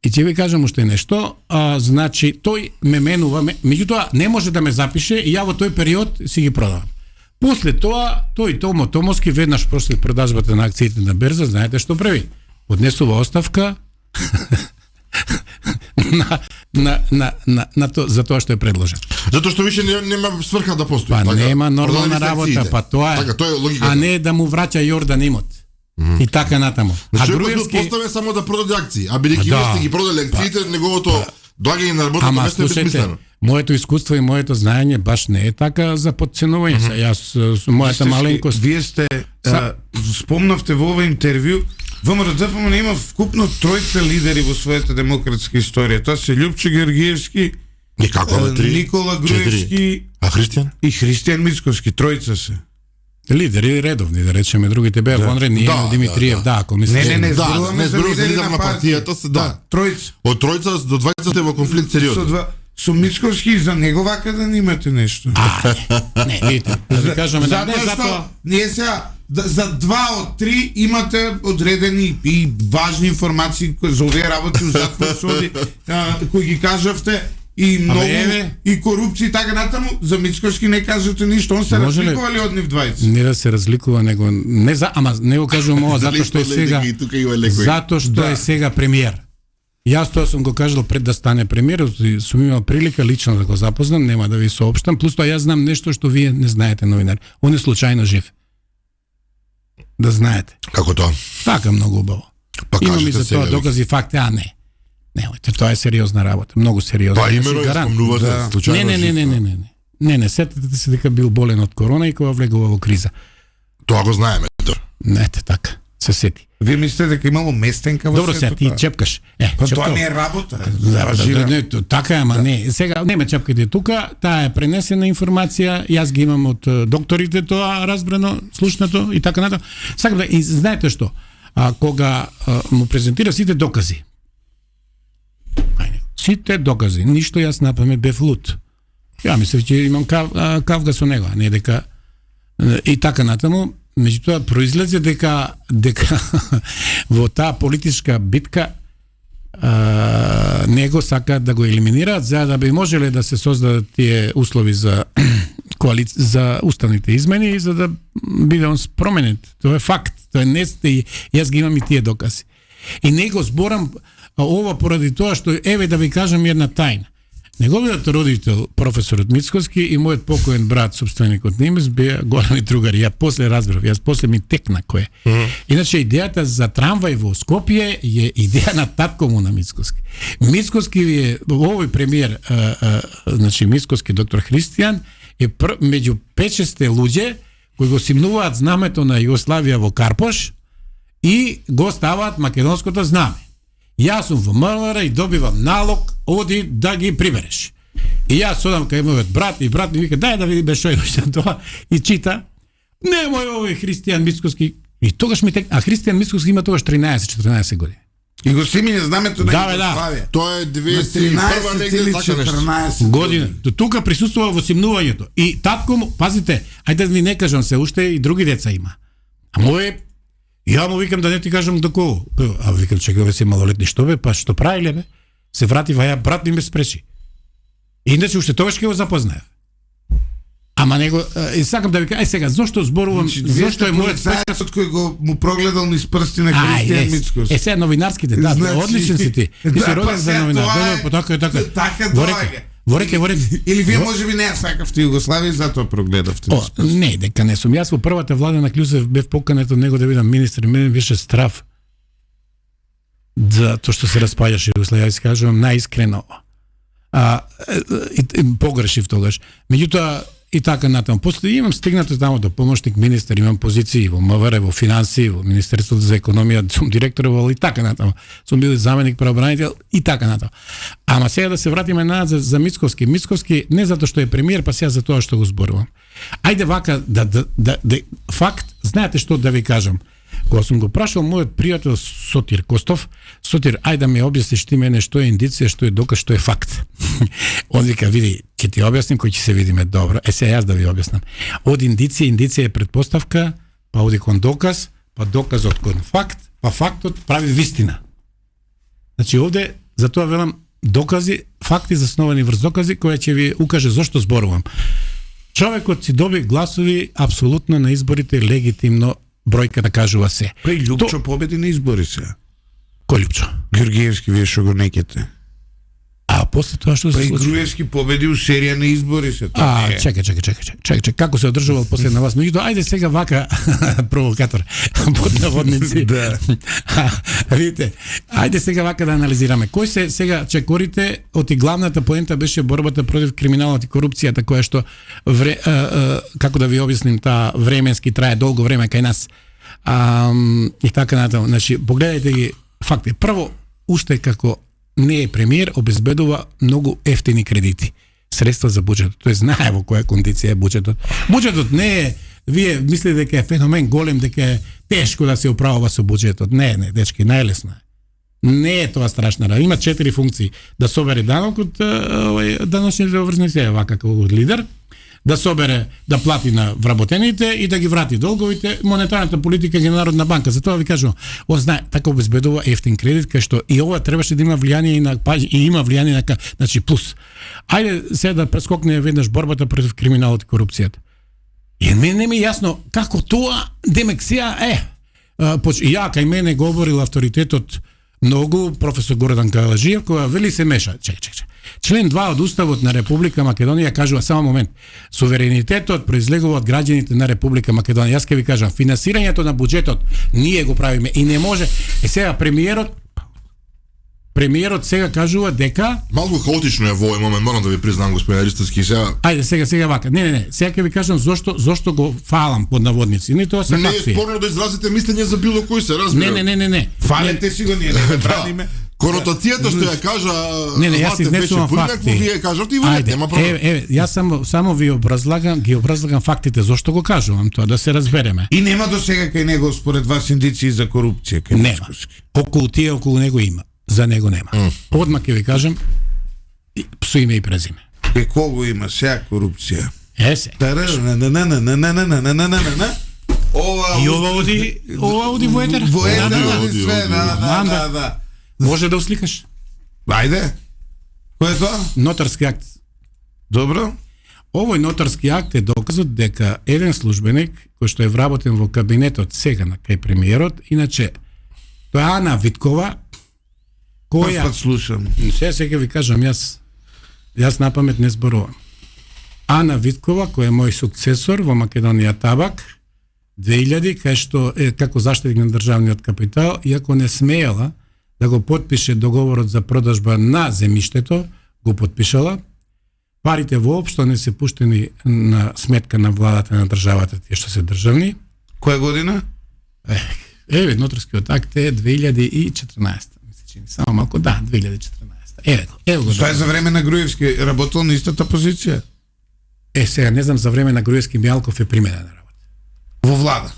И ќе ви кажам уште нешто, значи тој ме менува, меѓутоа не може да ме запише и ја во тој период си ги продавам. После тоа, тој Томо Томовски веднаш после продажбата на акциите на берза, знаете што прави? Поднесува оставка на то, за тоа што е предложен. Затоа што више нема сврха да постои. Па нема нормална работа, па тоа е. Така, а не да му враќа Јордан имот. И така натаму. А Груевски поставен само да продаде акции, а бидејќи вие сте ги продале акциите, неговото доаѓање на работното место е бесмислено. Моето искуство и моето знаење баш не е така за подценување. Јас со мојата маленкост. Вие сте спомнавте во ова интервју, ВМРО-ДПМН има вкупно тројца лидери во својата демократска историја. Тоа се Љупчо Георгиевски, Никола Груевски а Христијан и Христијан Мицковски, тројца се. Лидери редовни, да речеме, другите беа вонредни, Да, Димитриев, да, ако мислиш. Не, Да, зборуваме не за зборуваме за лидери лидер на на партијата, се да. Тројца. Од тројца до 20 е во конфликт сериозно. Со Мицковски за него вака да немате нешто. Не, видите, да ви кажеме, да, не, Затоа што затоа... ние сега за 2 од 3 имате одредени и важни информации кои за овие работи у затвор соди, кои ги кажавте и многу еве. и корупција и така натаму. За Мицковски не кажете ништо, он се Може ли- разликували од нив двајца. Не да се разликува, него не за, ама не го кажувам ова затоа што е сега, И тука има лекој. затоа што е сега премиер. Јас тоа сум го кажал пред да стане премиер, сум имал прилика лично да го запознам, нема да ви соопштам, плюс тоа јас знам нешто што вие не знаете, новинари. Он е случајно жив. Да знаете. Како тоа? Така многу убаво. Па Имам и кажете за тоа сега. докази, факти, не. Немојте, тоа е сериозна работа, многу сериозна. Па Јас имено ви ја гарантирам. спомнувате случајно. Не, сетете се дека бил болен од корона и кога влегува во криза. Тоа го знаеме. Не, така, се сети. Вие мислите дека имало местенка во Добро, сега сето ти тоа? чепкаш. Па чепкал. тоа не е работа. Не, така е, ама не. Сега нема чепките тука, таа е пренесена информација, јас ги имам од докторите тоа разбрано, слушнато и така натаму. Сакам да и знаете што? Кога му презентира сите докази. Сите докази, ништо јас напамет бев лут. Ја мислев че имам кавга со него, а не дека и така натаму. Меѓутоа произлезе дека во таа политичка битка него сакаат да го елиминираат за да би можеле да се создадат тие услови за за уставните измени и за да биде он променет. Тоа е факт. Тоа не сте, јас ги имам и тие докази. И него зборам ова поради тоа што еве да ви кажам една тајна. Неговиот родител, професорот Мицковски и мојот покоен брат, собственикот Немес, беа големи другари. Ја после разбрав, јас после ми текна кој е. Иначе идејата за трамвај во Скопје е идеја на татко му на Мицковски. Мицковски е овој премиер, значи Мицковски доктор Христијан е меѓу 5-6 луѓе кои го симнуваат знамето на Југославија во Карпош и го ставаат македонското знаме. Јас сум во МВР и добивам налог, оди да ги прибереш. И јас одам кај мојот брат и брат ми вика дај да видиме што е тоа и чита. Немој овој Христијан Мицковски. И тогаш ми а Христијан Мицковски има тогаш 13-14 години. И го симине знамето на Да, Југославија. Тоа е 2001 негде така нешто. 13 Година. До тука присуствува во симнувањето. И татко му, пазите, ајде да ви не кажам се уште и други деца има. А мој ја му викам да не ти кажам до кого. А викам чекај ве си малолетни, што бе, па што правиле бе? Се врати ваја брат ми ме спречи. Иначе уште тогаш ќе го запознаев. Ама него и сакам да ви кажам, сега зошто зборувам, зошто е мојот полицајецот кој го му прогледал низ прсти на Христијан Мицковски. Сега новинарските, да, одличен си ти. Ти си роден за новинар. Така Ворете. Или вие можеби не ја сакавте Југославија и затоа прогледавте. Не, дека не сум. Јас во првата влада на Клюсев бев поканет од него да видам министар, мене беше страв. За тоа што се распаѓаше Југославија, ја кажувам наискрено. Погрешив тогаш. Меѓутоа и така натаму. После имам стигнато таму до помошник министар, имам позиции во МВР, во финансии, во Министерството за економија, сум директор и така натаму. Сум бил заменик правобранител и така натаму. Ама сега да се вратиме назад за Мицковски. Мицковски не затоа што е премиер, па сега за тоа што го зборувам. Ајде вака факт, знаете што да ви кажам. Кога сум го прашал мојот пријател Сотир Костов, Сотир, ајде да ми објасниш ти мене што е индиција, што е доказ, што е факт. Он вика, види, ќе ти објасним кој ќе се видиме добро. Сега јас да ви објаснам. Од индиција е предпоставка, па оди кон доказ, па доказот кон факт, па фактот прави вистина. Значи овде затоа велам докази, факти засновани врз докази кои ќе ви укаже зошто зборувам. Човекот си доби гласови апсолутно на изборите легитимно. Бројка да кажува се. Па и Љупчо победи на избори се. Кој Љупчо? Георгиевски, вие што го некете. А после тоа што се случи? Па и Груевски победи у серија на избори се. Чекај, како се одржувал после на вас? Меѓутоа, ајде сега вака провокатор под наводници. Да. Видите, ајде сега вака да анализираме. Кој се сега чекорите, оти главната поента беше борбата против криминалот и корупцијата, која што како да ви објасним, таа временски трае долго време кај нас. И така натаму. Значи, погледајте ги факти. Прво, уште како не е премиер, обезбедува многу ефтини кредити, средства за буџетот. Тој знае во која кондиција е буџетот. Буџетот не е вие мислите дека е феномен голем, дека е тешко да се управува со буџетот. Не, дечки, најлесно е. Не е тоа страшна работа. Има 4 функции: да собере данок од даночните обврзници, вака како лидер, да собере, да плати на вработените и да ги врати долговите. Монетарната политика е Народна банка. Затоа ви кажувам, знае, така обезбедува ефтин кредит, кај што и ова требаше да има влијание и има влијание на, значи плюс. Ајде сега да прескокне веднаш борбата против криминалот и корупцијата. И не ми е јасно како тоа, демек сега ја кај мене говорил авторитетот многу, професор Гордан Калажиев, која вели се меша. Чек. Член 2 од Уставот на Република Македонија кажува, само момент, суверенитетот произлегува од граѓаните на Република Македонија. Јас ќе ви кажам, финансирањето на буџетот ние го правиме и не може. Сега премиерот сега кажува дека малку хаотично е во овој момент, морам да ви признам, господин Ристовски, сега. Ајде сега вака. Не. Сега ќе ви кажам зошто го фалам под наводници. Не тоа се факти. Не е спорно да изразите мислење за било кој се разбира. Не. Фалете си го, ние да браниме. Конотацијата што ја кажа, јас изнесувам факти. Вие кажавте и вие нема проблем. Јас само ви образлагам фактите зошто го кажувам тоа, да се разбереме. И нема до сега кај него според вас индици за корупција кај нема. Околу него има, за него нема. Одма ќе ви кажам со име и презиме. Кај кого има сега корупција? Се. Ова оди во етер. Во етер све, да. Може да усликаш. Ајде. Кој е тоа? Нотарски акт. Добро. Овој нотарски акт е доказот дека еден службеник кој што е вработен во кабинетот сега на кај премиерот, иначе тоа е Ана Виткова, која Пат слушам. Сега ви кажам, јас на памет не зборувам. Ана Виткова, која е мој сукцесор во Македонија Табак 2000, кај што е како заштитник на државниот капитал, иако не смеела да го потпише договорот за продажба на земјиштето, го потпишала. Парите воопшто не се пуштени на сметка на владата на државата, тие што се државни. Која година? Нотарскиот акт е 2014. Само малку, 2014. Ево го. Тоа е за време на Груевски, работел на истата позиција? Сега не знам, за време на Груевски Мјалков е применен на работа. Во влада.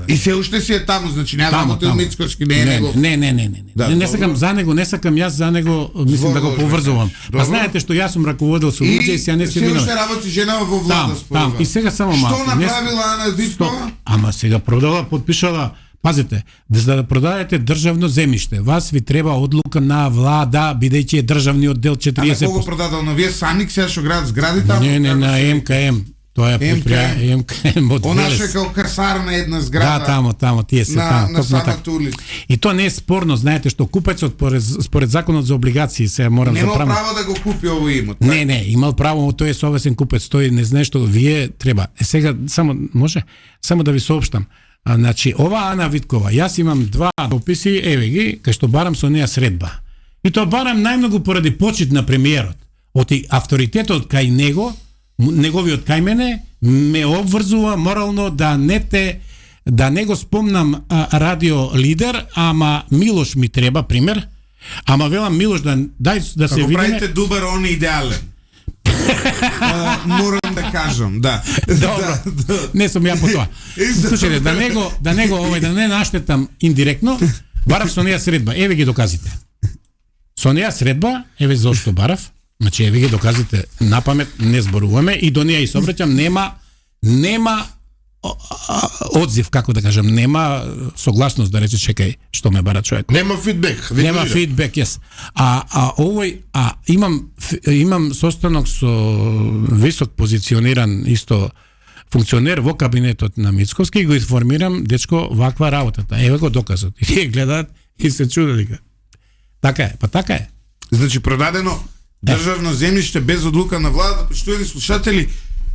И се уште си е таму, значи не работел Мицкоски, не е негов. Не. Не сакам за него, јас за него мислам да го поврзувам. Па знаете што јас сум раководел со луѓе и сега не се виновен. И се уште работи жена во влада според. И сега само малку. Што направила Ана Виткова? Ама сега продала, потпишала. Пазите, за да продадете државно земјиште, вас ви треба одлука на влада, бидејќи е државни оддел 40%. А кого продадал? На вие Саник сега што градат згради таму? Не, на МКМ. Тоа е предпријатие МКМ од Она што е као карсарна една зграда. Да, таму, тие се таму. На самата улица. И тоа не е спорно, знаете што купецот според законот за облигации се морам Немал заправам. право да го купи овој имот. Не, имал право, тој е совесен купец, тој не знае што вие треба. Сега само да ви соопштам. Значи, ова Ана Виткова, јас имам 2 дописи, еве ги, кај што барам со неа средба. И тоа барам најмногу поради почит на премиерот. Оти авторитетот кај него, неговиот кај мене, ме обврзува морално да не го спомнам радио лидер, ама Милош ми треба, пример. Ама велам Милош да се видиме. Ако правите добар, он е идеален. Морам да кажам, да. Добро. Не сум ја по тоа. Слушајте, да не наштетам индиректно, барав со неја средба. Еве ги доказите. Со неја средба, еве зошто барав. Значи, еве ги доказите, напамет не зборуваме и до неја и се обраќам, нема одзив, како да кажам, нема согласност да рече чекај, што ме бара човек. Нема фидбек. Нема фидбек, јес. Имам состанок со висок позициониран исто функционер во кабинетот на Мицковски и го информирам, дечко, ваква работата. Еве го доказот. И тие гледаат и се чудат дека. Така е. Значи продадено државно земјиште без одлука на владата. Почитувани слушатели,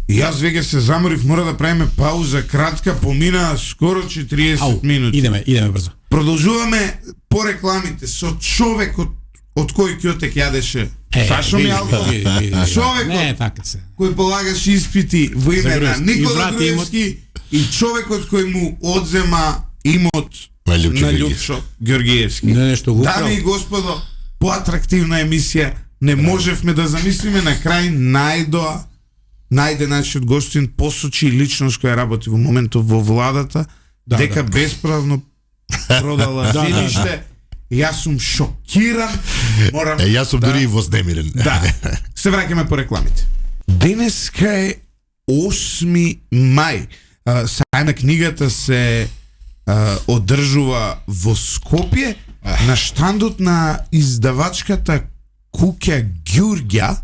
јас веќе се заморив, мора да правиме пауза кратка, помина скоро 40 минути. Идеме брзо. Продолжуваме по рекламите со човекот од кој Кјотек јадеше Сашо Мјалков. Човекот кој полагаше испити во име на Никола Груевски и човекот кој му одзема имот на Љупчо Ѓоргиевски. Дами и господо, поатрактивна емисија не можевме да замислиме, на крај најдоа најде нашиот гостин, посочи личност која работи во моментов во владата, дека бесправно продала земјиште. Јас сум шокиран, морам. Јас сум дури и вознемирен. Да. Се враќаме по рекламите. Денеска е 8 мај. Сајм книгата се одржува во Скопје на штандот на издавачката Куќа Ѓурѓа.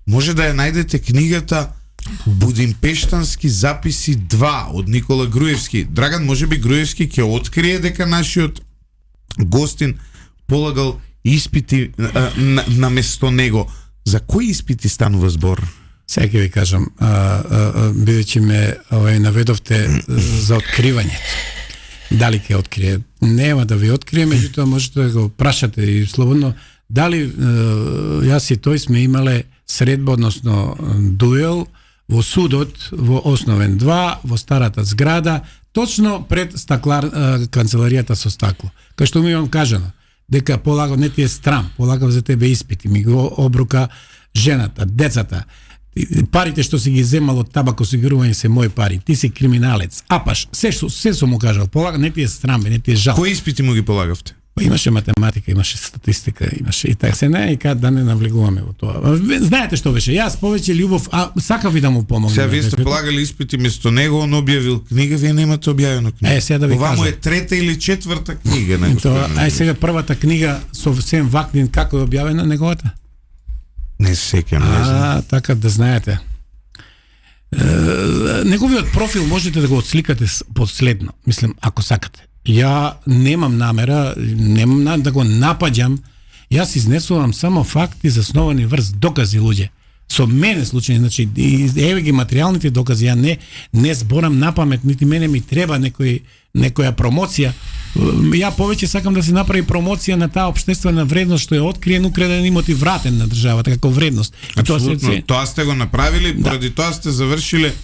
Може да ја најдете книгата Будимпештански записи 2 од Никола Груевски. Драган, можеби Груевски ќе открие дека нашиот гостин полагал испити на место него. За кои испити станува збор? Сега ќе ви кажам, бидејќи ме наведовте за откривањето. Дали ќе открие? Нема да ви открие, меѓутоа можете да го прашате и слободно. Дали јас и тој сме имале средба, односно дуел во судот во Основен 2, во старата зграда, точно пред канцеларијата со стакло. Кај што ми вам кажано, дека полагав, не ти е страм, полагав за тебе испити, ми го обрука жената, децата, парите што си ги земал од табако осигурување се мои пари, ти си криминалец, апаш, се сум му кажал, полага, не ти е срам, не ти е жал. Кои испити му ги полагавте? Имаше математика, имаше статистика, имаше и така се не, и кад да не навлегуваме во тоа. Знаете што беше? Јас повеќе љубов, сакав и да му помогнам. Сега вие сте полагали испити место него, он објавил книга, вие немате објавено книга. Сега да ви ова кажам. му е трета или четврта книга на Тоа, сега првата книга со Сем Вакнин како е објавена неговата? Не сеќам, не знам. Така да знаете. Неговиот профил можете да го отсликате последно, мислам, ако сакате. Ја немам намера да го напаѓам. Јас изнесувам само факти засновани врз докази, луѓе. Со мене случај, значи, еве ги материјалните докази, ја не зборам напамет, нити мене ми треба некоја промоција. Ја повеќе сакам да се направи промоција на таа општествена вредност што е откриен, украден имот и вратен на државата како вредност. Апсолутно, тоа сте го направили, поради тоа сте завршиле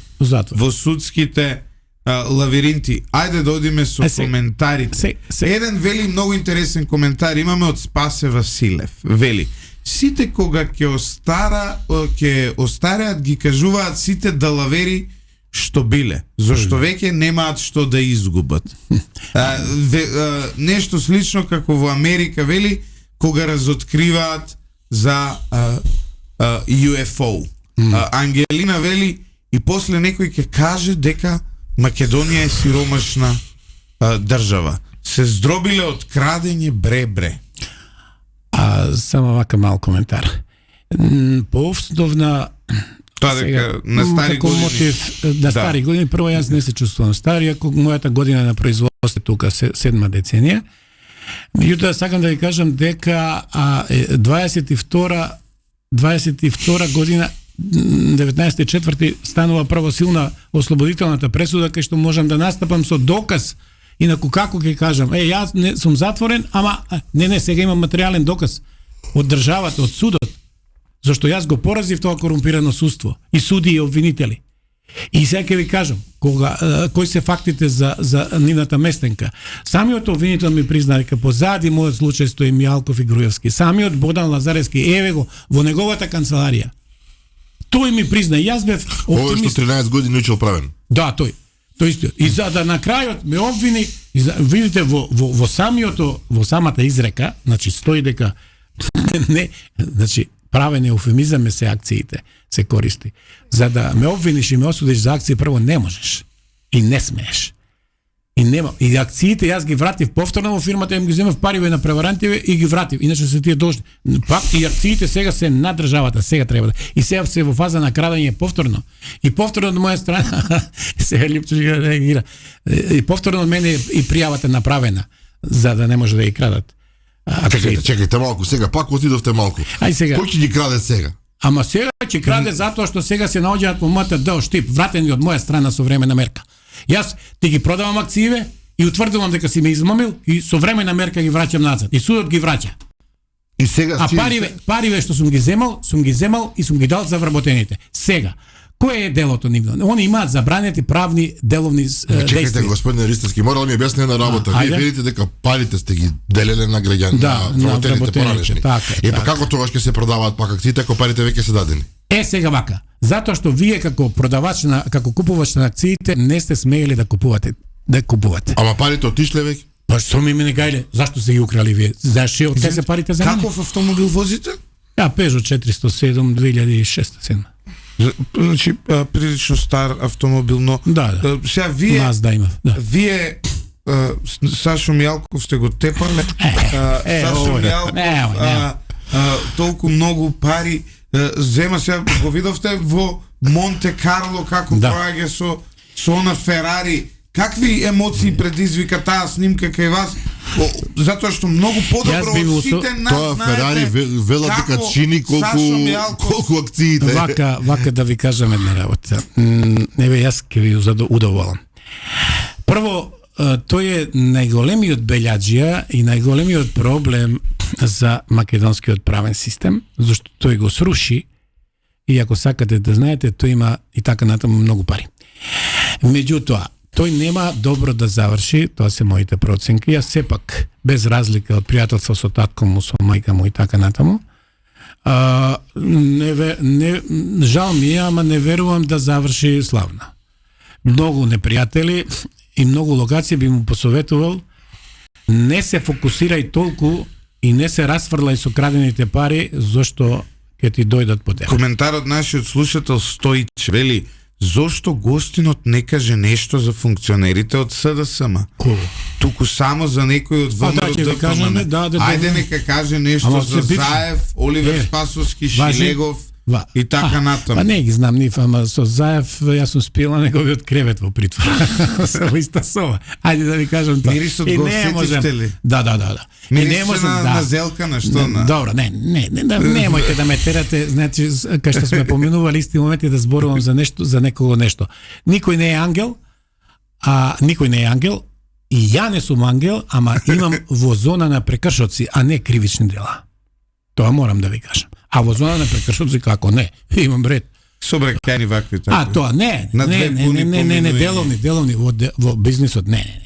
во судските лавиринти. Ајде да одиме со коментарите. Еден вели многу интересен коментар имаме од Спасе Василев. Вели: сите кога ќе остареат ги кажуваат сите далавери што биле, зашто веќе немаат што да изгубат. Нешто слично како во Америка, вели, кога разоткриваат за UFO. Ангелина вели: и после некој ќе каже дека Македонија е сиромашна држава. Се здробиле од крадење бре. Само вака мал коментар. По основна тоа дека на стари години. Мотив, на стари години, прво јас не се чувствувам стари, ако мојата година на производство тука 7 деценија. Меѓутоа сакам да ви кажам дека 22 година 19.4. станува правосилна ослободителната пресуда, кај што можам да настапам со доказ. Инаку како ќе кажам, јас не сум затворен, ама не, сега имам материјален доказ од државата, од судот, зашто јас го поразив тоа корумпирано судство и суди и обвинители. И сега ќе ви кажам, кои се фактите за Нината Местенка. Самиот обвинител ми призна дека позади мојот случај стои Мијалков и Груевски. Самиот Бодан Лазаревски, еве го во неговата канцеларија. Тој ми призна, јас бев оптимист. Овој што 13 години учил правен. Да, тој исто. И за да на крајот ме обвини, видите во самата изрека, значи стои дека не, значи правен еуфемизам се акциите се користи. За да ме обвиниш и ме осудиш за акции, прво не можеш и не смееш. И нема. И акциите јас ги вратив повторно во фирмата, им ги земав париве на преварантиве и ги вратив. Иначе се тие должни. Пак и акциите сега се на државата, сега треба да. И сега се во фаза на крадење повторно. И повторно од моја страна сега Липчо ќе реагира. И повторно од мене и пријавата направена за да не може да ја крадат. Чекајте малку, сега пак отидовте малку. Сега. Кој ќе ги краде сега? Ама сега ќе краде затоа што сега се наоѓаат по МТД штип, вратени од моја страна со времена мерка. Јас ти ги продавам акцииве и утврдувам дека си ме измамил и со време на мерка ги враќам назад. И судот ги враќа. И сега париве што сум ги земал и сум ги дал за вработените. Сега, кој е делото нивно? Они имаат забранети правни деловни действија. Чекайте, господин Ристовски, мора да ми објасни една работа. Вие видите дека парите сте ги делеле на граѓани, на вработените поранешни. И па како тогаш ќе се продаваат пак акциите ако парите веќе се дадени? Сега вака, затоа што вие како продавач како купувач на акциите не сте смеели да купувате. Ама парите отишле веќе? Па што ми не гајле? Зашто се ги украли вие? Зашто од се парите за мене? Каков автомобил возите? Peugeot 407 2006-2007. Значи прилично стар автомобил, но да. Сега вие Mazda има. Да. Вие Сашо Мјалков сте го тепале. Сашо Мјалков толку многу пари зема, сега го видовте во Монте Карло како проаѓа со она Ферари. Какви емоции предизвика таа снимка кај вас? Затоа што многу подобро од сите нас тоа Ферари вела дека чини колку акциите. Вака да ви кажам една работа. Јас ќе ви удоволам. Прво, тој е најголемиот белјаджија и најголемиот проблем за македонскиот правен систем, зашто тој го сруши и ако сакате да знаете, тој има и така натаму многу пари. Меѓутоа, тој нема добро да заврши, тоа се моите проценки. Јас сепак, без разлика од пријателство со татко му, со мајка му и така натаму, жал ми е, ама не верувам да заврши славно. Многу непријатели и многу локации би му посоветувал, не се фокусирај толку и не се расфрлај со крадените пари, зашто ќе ти дојдат по тебе. Коментарот нашиот слушател Стојич вели: зошто гостинот не каже нешто за функционерите од СДСМ? Туку само за некој од ВМРО-ДПМН. Ајде нека каже нешто за Заев, Оливер Спасовски, Шилегов и така натаму. Па не ги знам нив, ама со Заев јас сум спил на неговиот кревет во притвор. Со листа сова. Ајде да ви кажам тоа. Мирисот го сетиште ли? Да. Мирисот на зелка на што на? Добро, немојте да ме терате, значи кај што сме поминували исти моменти да зборувам за нешто, за некого нешто. Никој не е ангел, и ја не сум ангел, ама имам во зона на прекршоци, а не кривични дела. Тоа морам да ви кажам. А во зона на прекршоци како не? Имам ред. Собрекани вакви така. Тоа не, деловни во бизнисот не.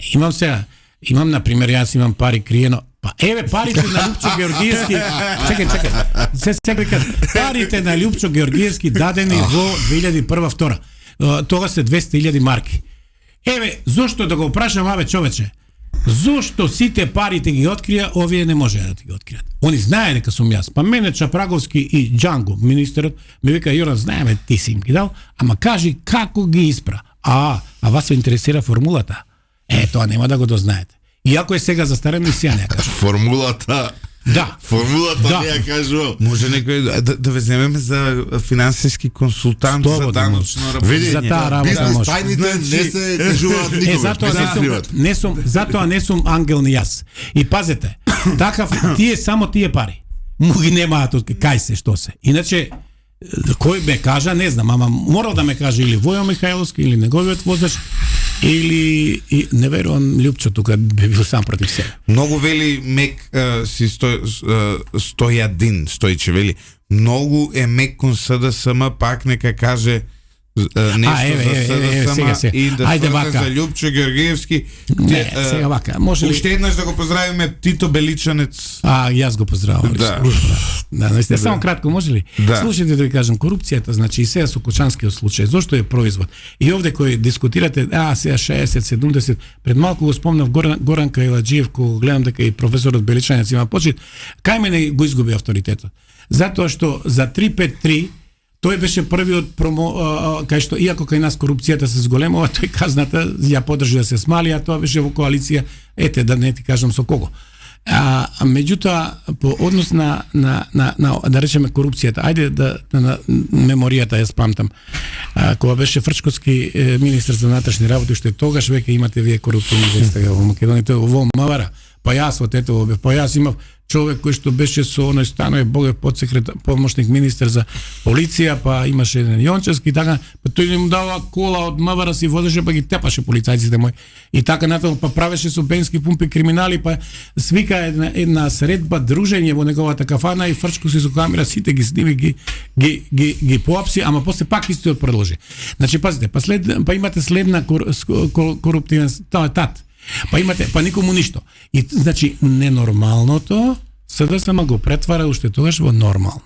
Имам на пример, јас имам пари криено. Па еве парите на Лјупчо Георгиевски. Чекај. Парите на Лјупчо Георгиевски дадени во 2001-2002. Тога се 200.000 марки. Еве, зошто да го прашам, човече? Зошто сите парите ги открија, овие не може да ги откријат? Они знае дека сум јас. Па мене Чапраговски и Џанго, министерот, ми вика: Јоран, знаеме ти си им ги дал, ама кажи како ги испра. А вас се интересира формулата? Тоа нема да го дознаете. Иако е сега застарено и сега не ја кажу. Формулата не ја кажу. Може некој да ве земеме за финансиски консултант за даночно работење. За таа работа може. Тајните не се кажуваат никогаш. Затоа не сум ангел ни јас. И пазете, такав само тие пари му ги немаат од кај се, што се. Иначе кој ме кажа, не знам, ама морал да ме каже или Војо Михајловски, или неговиот возач, или не верувам Лјупчо тука би бил сам против себе. Многу вели мек си Стојче вели. Многу е мек кон СДСМ, пак нека каже нешто за СДСМ и да сврте за Лјупчо Георгиевски. Сега вака, може ли? Уште еднаш да го поздравиме Тито Беличанец. Јас го поздравам. Да, само кратко, може ли? Слушайте да ви кажам, корупцијата, значи и сега со Кочанскиот случај, зошто е производ? И овде кој дискутирате, сега 60-70, пред малку го спомнав Горан Кајладжиев, кога гледам дека и професорот Беличанец има почит, кај мене го изгуби авторитетот. Затоа што за 353 тој беше првиот кај што, иако кај нас корупцијата се зголемува, тој казната ја подржи да се смали, а тоа беше во коалиција, да не ти кажам со кого. Меѓутоа, по однос на да речеме корупцијата, ајде на меморијата ја спамтам. Кога беше Фрчковски министер за внатрешни работи, што тогаш веќе имате вие корупциони вестага во Македонија, во МВР. Па јас во Тетово бев, па јас имав човек кој што беше со оној Станове Богев подсекретар, помошник министер за полиција, па имаше еден Јончевски, така, па тој им дава кола од МВР, си возеше, па ги тепаше полицајците мои. И така натаму, па правеше со бенски пумпи криминали, па свика една средба, дружење во неговата кафана и Фрчковски со камера сите ги сними, ги поапси, ама после пак истиот продолжи. Значи пазите, па имате следна коруптивен, тоа е тат. Па никому ништо. И значи ненормалното СДСМ го претвара уште тогаш во нормално.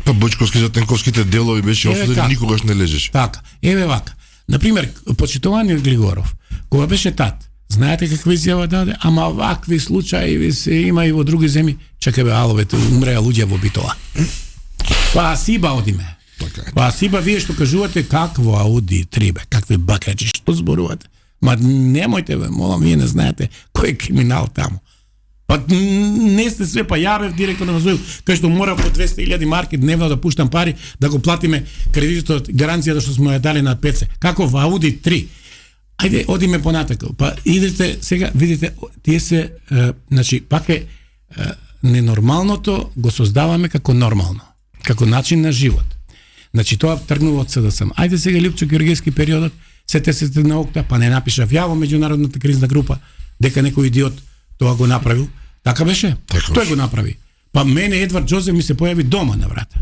Па Бочковски за тенковските делови беше осуден, никогаш не лежеше. Така, еве вака. Например, почитуваниот Глигоров, кога беше тат, знаете каква изјава даде? Ама вакви случаи се има и во други земји. Чекај бе, аловете, умреа луѓе во Битола. Па Асиба одиме. Па Асиба, вие што кажувате какво Ауди 3 бе, какви бакаџи, што зборувате? Ма немојте бе, молам, вие не знаете кој е криминал таму. Па не сте све, па ја бев директор на Мазуил, кај што мора по 200.000 марки дневно да пуштам пари, да го платиме кредитот, гаранцијата што сме ја дали на ПЦ. Како во Ауди 3? Ајде, одиме понатака. Па идете сега, видите, тие се, значи, пак е ненормалното го создаваме како нормално, како начин на живот. Значи, тоа тргнува од СДСМ. Ајде сега Липчо Георгиевски периодот, сете на Окта, па не напишав ја во меѓународната кризна група, дека некој идиот тоа го направил. Така беше? Тој го направи. Па мене Едвард Джозеф ми се појави дома на врата.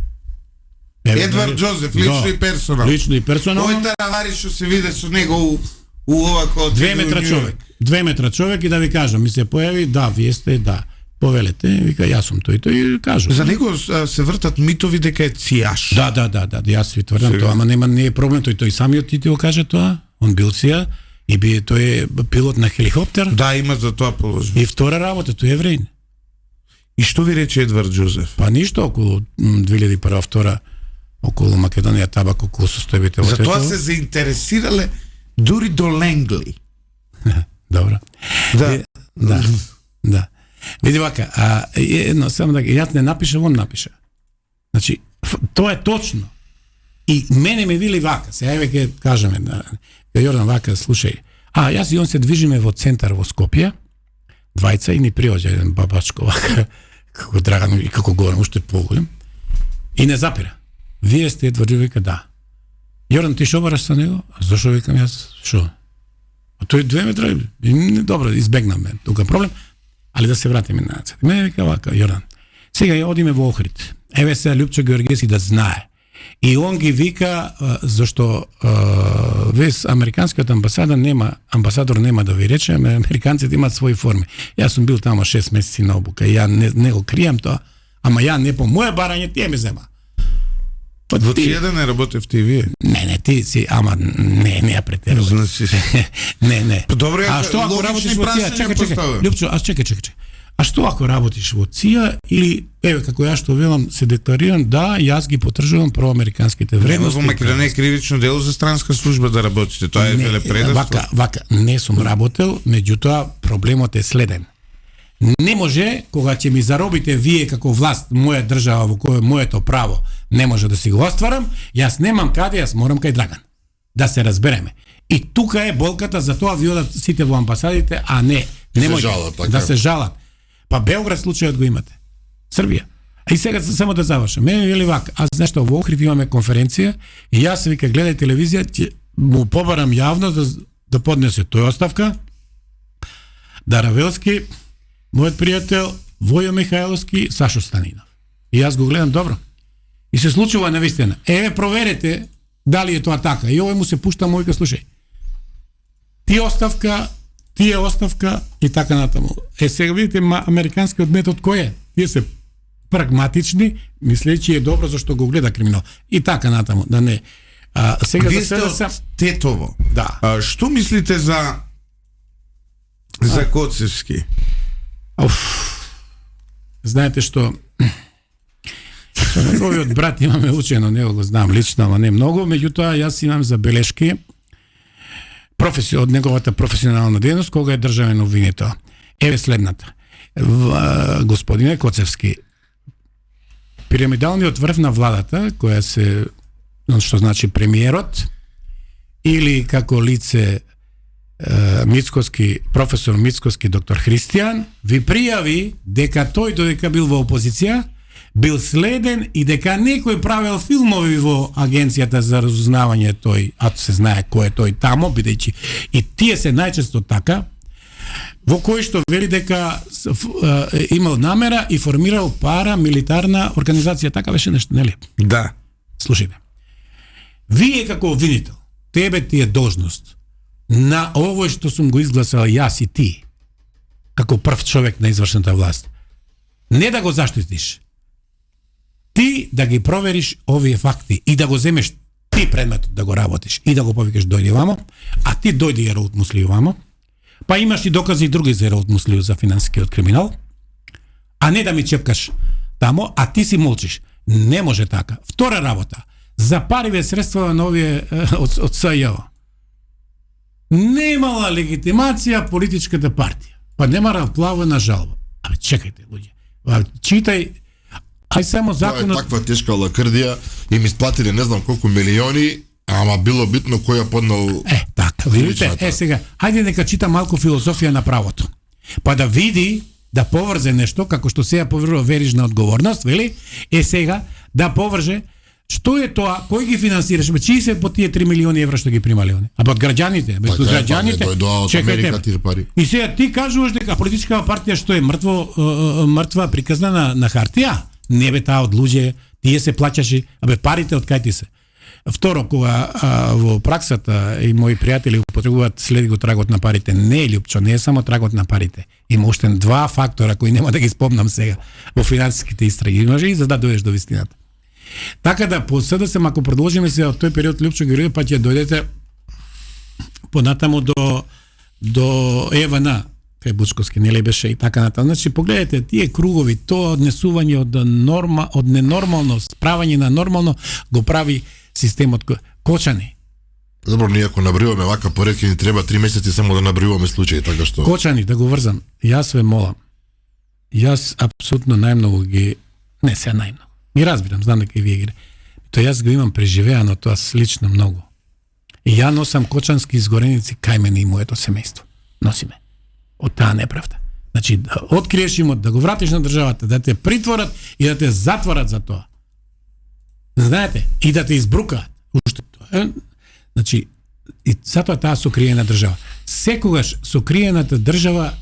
Едвард Джозеф, лично и персонално. Лично и персонално. Кој таравари што се виде со него у овако 2 метра човек. 2 метра човек и да ви кажам, ми се појави, да, вие сте, да. Повелете, вика, јас сум тој кажу. За него се вртат митови дека е цијаш. Да, јас ви тврдам тоа, ама не е проблем, тој самиот ти го каже тоа, он бил ција и тој е пилот на хеликоптер. Да, има за тоа положено. И втора работа, тој е евреин. И што ви рече Едвард Джозеф? Па ништо, околу 2001-2002, околу Македонија табак, околу состојбите. За тоа се заинтересирале дури до Ленгли. Добро. Да. Види вака, едно само да јас не напишам, он напиша. Значи, тоа е точно. И мене ме вили вака, се еве ке кажеме да Јордан вака, слушај. Јас и он се движиме во центар во Скопје. Двајца и ни приоѓа еден бабачко вака, како Драган и како говорам, уште поголем. И не запира. Вие сте Едвард, вика да. Јордан, ти шо бараш со него? А зашо викам јас? Шо? А тој 2 метра, добро, избегнаме тука проблем. Али да се вратиме на нацет. Мене вика вака, Јордан, сега ја одиме во Охрид. Еве се Лјупчо Георгиевски да знае. И он ги вика, зашто вес американскиот амбасадор нема да ви рече, американците имаат своји форми. Јас сум бил тамо 6 месеци на обука, ја не го кријам тоа, ама ја не по моје барање, тие ме зема. Во тие да не работев ти вие? Не, ти си, ама не ја претерувам. Не. Добро, а што ако работиш во ЦИА? Чекај. Лјупчо, чекај. А што ако работиш во ЦИА или еве како јас што велам се декларирам, да, јас ги потврдувам проамериканските вредности. Во Македонија е кривично дело за странска служба да работите. Тоа е велепредавство. Вака, не сум работел, меѓутоа проблемот е следен. Не може, кога ќе ми заробите вие како власт, моја држава во која моето право не може да си го остварам, јас немам каде, јас морам кај Драган. Да се разбереме. И тука е болката, за тоа ви одат сите во амбасадите, а не може да се жалат. Па Белград случајот го имате. Србија. И сега само да завршам. Мене вели вака, аз нешто во Охрид имаме конференција и јас вика гледај телевизија, ќе му побарам јавно да поднесе тој оставка. Даравелски, мојот пријател Војо Михајловски, Сашо Станинов. И јас го гледам добро. И се случува навистина. Еве проверете дали е тоа така. И овој му се пушта мојка, слушај. Тие оставка и така натаму. Сега видите американскиот метод кој е? Тие се прагматични, мислејќи е добро зашто го гледа криминал. И така натаму, да не. Сега вие сте од Тетово. Да. Што мислите за Коцевски? Знаете што со неговиот брат имаме учено, него го знам лично, ама не многу, меѓутоа јас имам забелешки од неговата професионална дејност кога е државен обвинител. Еве следната. Господине Коцевски, пирамидалниот врв на владата, која се, што значи премиерот, или како лице Мицкоски, професор Мицкоски, доктор Христијан, ви пријави дека тој додека бил во опозиција, бил следен и дека некој правел филмови во агенцијата за разузнавање тој, а се знае кој е тој тамо, бидејќи и тие се најчесто така, во кој што вели дека имал намера и формирал парамилитарна организација, така беше нешто, нели? Да. Слушајте. Вие како обвинител, тебе ти е должност на овој што сум го изгласал јас и ти, како прв човек на извршната власт, не да го заштитиш, ти да ги провериш овие факти и да го земеш ти предметот да го работиш и да го повикаш дојди вамо, а ти дојди Ераут Муслију вамо, па имаш и докази и други за Ераут Муслију за финансискиот криминал, а не да ми чепкаш тамо, а ти си молчиш. Не може така. Втора работа, за париве средства на овие од СЈО. Немала легитимација политичката партија, па нема плаво на жалба. Абе, чекајте, луѓе. Читај, ај само законот... Таква тешка лакрдија и ми сплатили не знам колку милиони, ама било битно кој ја поднал... Така, видите, сега, ајде нека чита малку филозофија на правото. Па да види, да поврзе нешто, како што сега поврзува верижна одговорност, вели, сега да поврже што е тоа, кој ги финансираш, чии се по тие 3 милиони евра што ги примале они? А од граѓаните, без граѓаните. Чекајте. И сега ти кажуваш дека политичка партија што е мртва приказна на хартија, не бе таа од луѓе, тие се плаќаше, абе парите од кај ти се. Второ, кога во праксата и мои пријатели употребуваат следи го трагот на парите, не е Лјупчо, не е само трагот на парите. Има уште два фактора кои нема да ги спомнам сега во финансиските истраги. Може и за да дојдеш до вистината. Така да по СДСМ, ако продолжиме се од тој период Лјупчо Георгиев, па ќе дојдете понатаму до ЕВН, кај Бучковски, нели беше и така натаму. Значи погледнете тие кругови, тоа однесување од ненормално справање на нормално го прави системот Кочани. Добро, ние ако набриваме вака пореки, ни треба 3 месеци само да набриваме случаи, така што... Кочани, да го врзам, јас ве молам. Јас апсолутно најмногу ги... Не, сега најмногу. Ги разбирам, знам дека и вие ги... Тоа јас го имам преживеано тоа слично многу. И ја носам кочански изгореници кај мене и моето семејство. Носиме. Од таа неправда. Значи, да откриеш имот, да го вратиш на државата, да те притворат и да те затворат за тоа. Знаете, и да те избрукаат. Уште тоа. Значи, и затоа таа сокриена држава. Секогаш сокриената држава,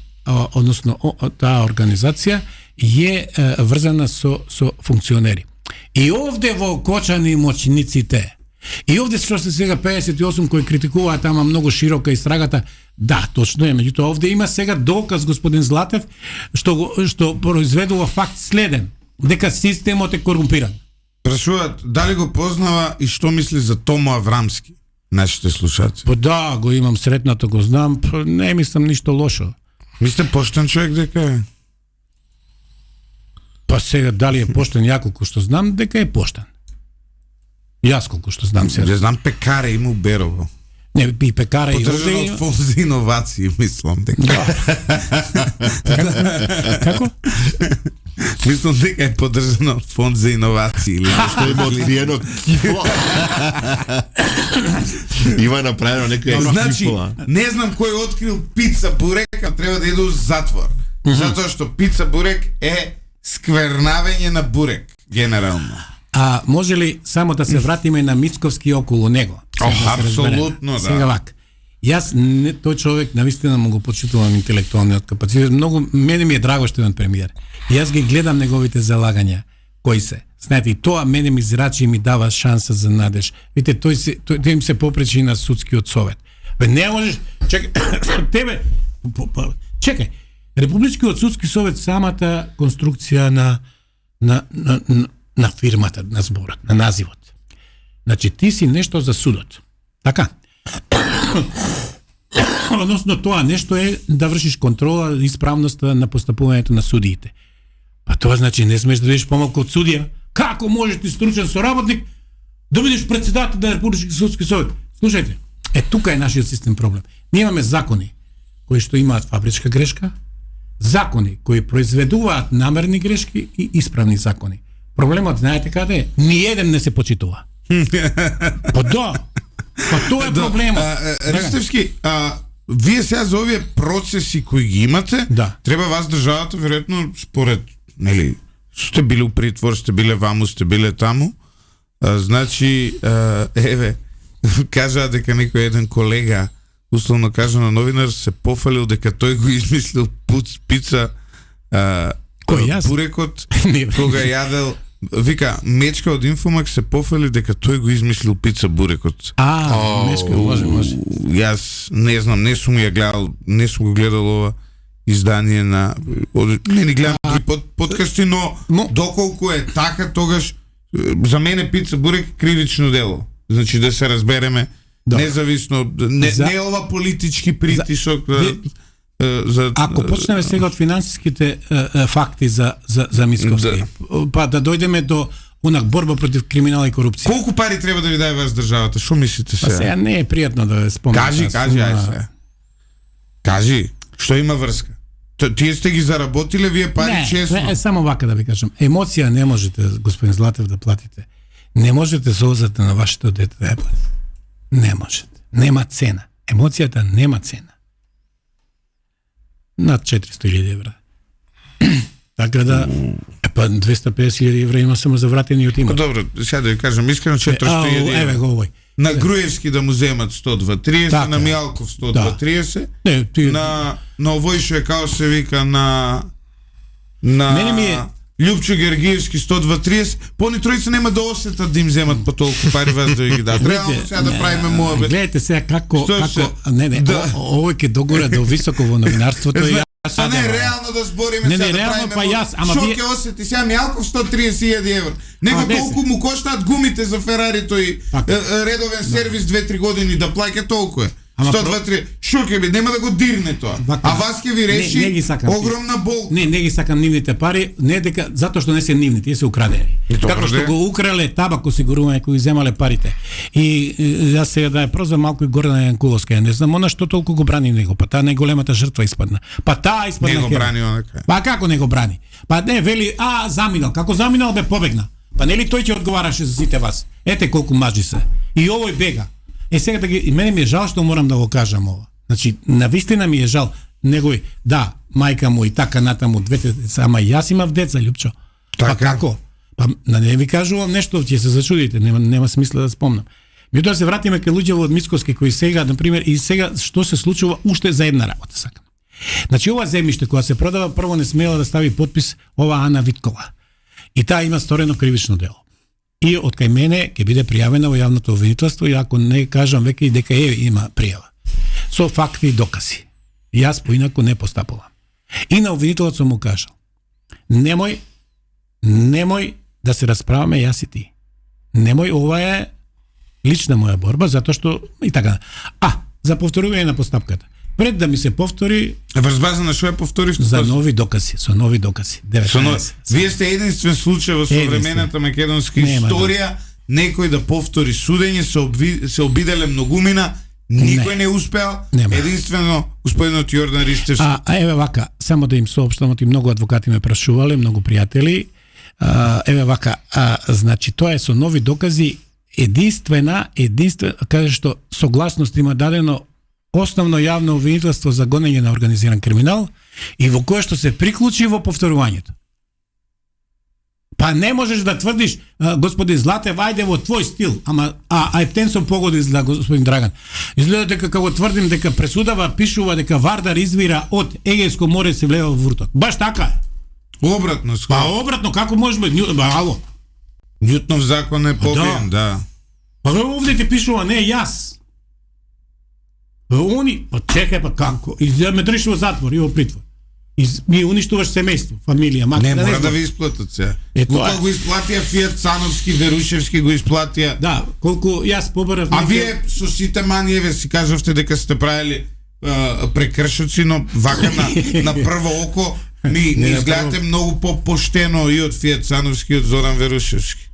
односно таа организација, е врзана со функционери. И овде во Кочани моćниците, и овде што се сега 58 кои критикуваат ама многу широка истрагата, да, точно е, меѓутоа овде има сега доказ господин Златев што произведува факт следен, дека системот е корумпиран. Прашуваат дали го познава и што мисли за Томо Аврамски, нашите слушаци. Па да, го имам сретнато, го знам, не мислам ништо лошо. Ви сте поштен човек дека е? Па сега дали е поштен, ја колку што знам дека е поштен. Јас колку што знам сега. Не знам Пекаре има у Берово. Не, и Пекара и Подржан од фонд за иновации, мислам дека. Како? Мислам дека е подржан од фонд за иновации или што има откриено кифла. Има направено некоја Значи, кифла. не знам кој открил пица бурек, а треба да иде у затвор. Затоа што пица бурек е сквернавење на бурек, генерално. А може ли само да се вратиме на Мицковски околу него? Апсолутно, да. Сега вак. Јас тој човек навистина му го почитувам интелектуалниот капацитет. Многу мене ми е драго што е он премиер. Јас ги гледам неговите залагања кои се. Знаете, и тоа мене ми зрачи и ми дава шанса за надеж. Видите, тој им се попречи на судскиот совет. Бе не можеш, чекај, тебе чекај. Републичкиот судски совет самата конструкција на фирмата, на зборот, на називот. Значи ти си нешто за судот. Така. Односно тоа нешто е да вршиш контрола и исправноста на постапувањето на судиите. Па тоа значи не смеш да бидеш помалку од судија. Како можеш ти стручен соработник да бидеш председател на Републички судски совет? Слушајте, тука е нашиот систем проблем. Ние имаме закони кои што имаат фабричка грешка, закони кои произведуваат намерни грешки и исправни закони. Проблемот знаете каде е? Ниеден не се почитува. Па да. Па тоа е проблемот. Ристевски, вие сега за овие процеси кои ги имате, да. Треба вас државата веројатно според, нели, сте биле у притвор, сте биле ваму, сте биле таму. Значи, еве, кажа дека некој еден колега, условно кажа на новинар, се пофалил дека тој го измислил пица бурекот, кога јадел. Вика, Мечка од Инфомакс се пофали дека тој го измислил пица бурекот. Мечка, може. Јас не знам, не сум ја гледал, не сум го гледал ова издание на... Не ни гледам подкасти, но доколку е така, тогаш За мене пица бурек кривично дело. Значи да се разбереме, независно, не ова политички притисок за ако почнеме сега од финансиските факти за Мицковски, па да дојдеме до онак борба против криминал и корупција. Колку пари треба да ви даде вас државата? Што мислите сега? Па сега не е пријатно да спомнам. Кажи, ај сега. Кажи, што има врска? Тие сте ги заработиле вие пари честно. Не, само вака да ви кажам. Емоција не можете, господин Златев, да платите. Не можете созата на вашето дете да ја платите. Не можете. Нема цена. Емоцијата нема цена. Над 400.000 евра. Така да, па 250.000 евра има само за вратени од имот. Добро, сега да ви кажам, искрено 400.000 евра. Овој. На Груевски да му земат 102.30, на Мијалков 102.30, на Овојшо е као се вика на Љупчо Гергиевски 102.30, по ни тројца нема да осетат да им земат по толку пари вас да ги дадат. Реално сега да правиме моабет. Гледате сега како овој ќе догора до високо во новинарството. А не, реално да збориме сега да правиме шо ќе осети сега Мијалков 130.000 евра. Него толку му коштаат гумите за Ферарито и редовен сервис 2-3 години да плаќа толку е. 102-3, шо ќе би, нема да го дирне тоа. А вас ќе ви реши огромна бол. Не ги сакам нивните пари, не дека затоа што не се нивни, тие се украдени. Како што го украле табак осигурување кои земале парите. И јас сега да ја прозвам малку и Гордана Јанкуловска, не знам она што толку го брани него, па таа најголемата жртва испадна. Па таа испадна. Не го брани онака. Па како не го брани? Па не вели, заминал, како заминал бе побегна. Па нели тој ќе одговараше за сите вас. Ете колку мажи се. И овој бега. Сега мене ми е жал што морам да го кажам ова. Значи, навистина ми е жал. Негови, мајка му и така натаму двете деца, ама јас имав деца, Љупчо. Па како? Па не ви кажувам нешто, ќе се зачудите, нема смисла да спомнам. Меѓутоа се вратиме кај луѓе од Мицковски кои сега, например, и сега што се случува уште за една работа сакам. Значи, ова земјиште кога се продава, прво не смела да стави подпис ова Ана Виткова. И таа има сторено кривично дело. И од кај мене ќе биде пријавена во јавното обвинителство и ако не кажам веќе и дека има пријава. Со факти и докази. Јас поинаку не постапувам. И на обвинителот сум му кажал: немој да се расправаме јас и ти. Немој, ова е лична моја борба, затоа што и така. За повторување на постапката. Пред да ми се повтори, врз база на што ја повторивте? За нови докази, со нови докази. Вие сте единствен случај во современата македонска историја некој да повтори судење, се обиделе многумина, никој не успеал, единствено господинот Јордан Ристевски. Еве вака, само да им соопштам, многу адвокати ме прашувале, многу пријатели. Еве вака, значи тоа е со нови докази, единствена, каже што согласност има дадено основно јавно обвинителство за гонење на организиран криминал и во кое што се приклучи во повторувањето. Па не можеш да тврдиш, господин Златев, ајде во твој стил, ама Ептенсон погоди за господин Драган. Изгледа дека како тврдим дека пресудава, пишува дека Вардар извира од Егејско море се влева во Вурток. Баш така е. Обратно. Па обратно, како може бе? Ало. Њутнов закон е побиен, да. Па овде ти пишува, не јас. Они, чекај па како, и ме држиш во затвор и во притвор. Ми уништуваш семејство, фамилија, мака. Не мора да ви исплатат сега. Лука го исплатија, Фијат Цановски, Верушевски го исплатија. Да, колку јас побарав. А вие со сите маниеве си кажавте дека сте правили прекршоци, но вака на прво око ми изгледате многу по-поштено и од Фијат Цановски и од Зоран Верушевски.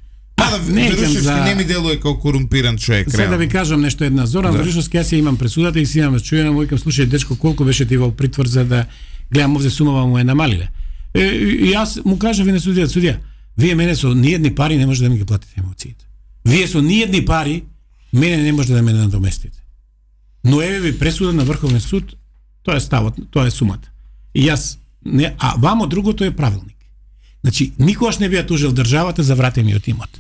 Верушевски не ми делува како корумпиран човек. Сега да ви кажам нешто една. Зоран Верушевски, јас имам пресудата и си имам чуена, му викам, слушај дечко, колку беше ти во притвор за да гледам овде сумава му е намалиле. И јас му кажав и на судија, вие мене со ниедни пари не може да ми ги платите емоциите. Вие со ниедни пари мене не може да ме надоместите. Но еве ви пресуда на Врховен суд, тоа е ставот, тоа е сумата. И јас вамо другото е правилник. Значи, никогаш не би ја тужил државата за вратениот имот.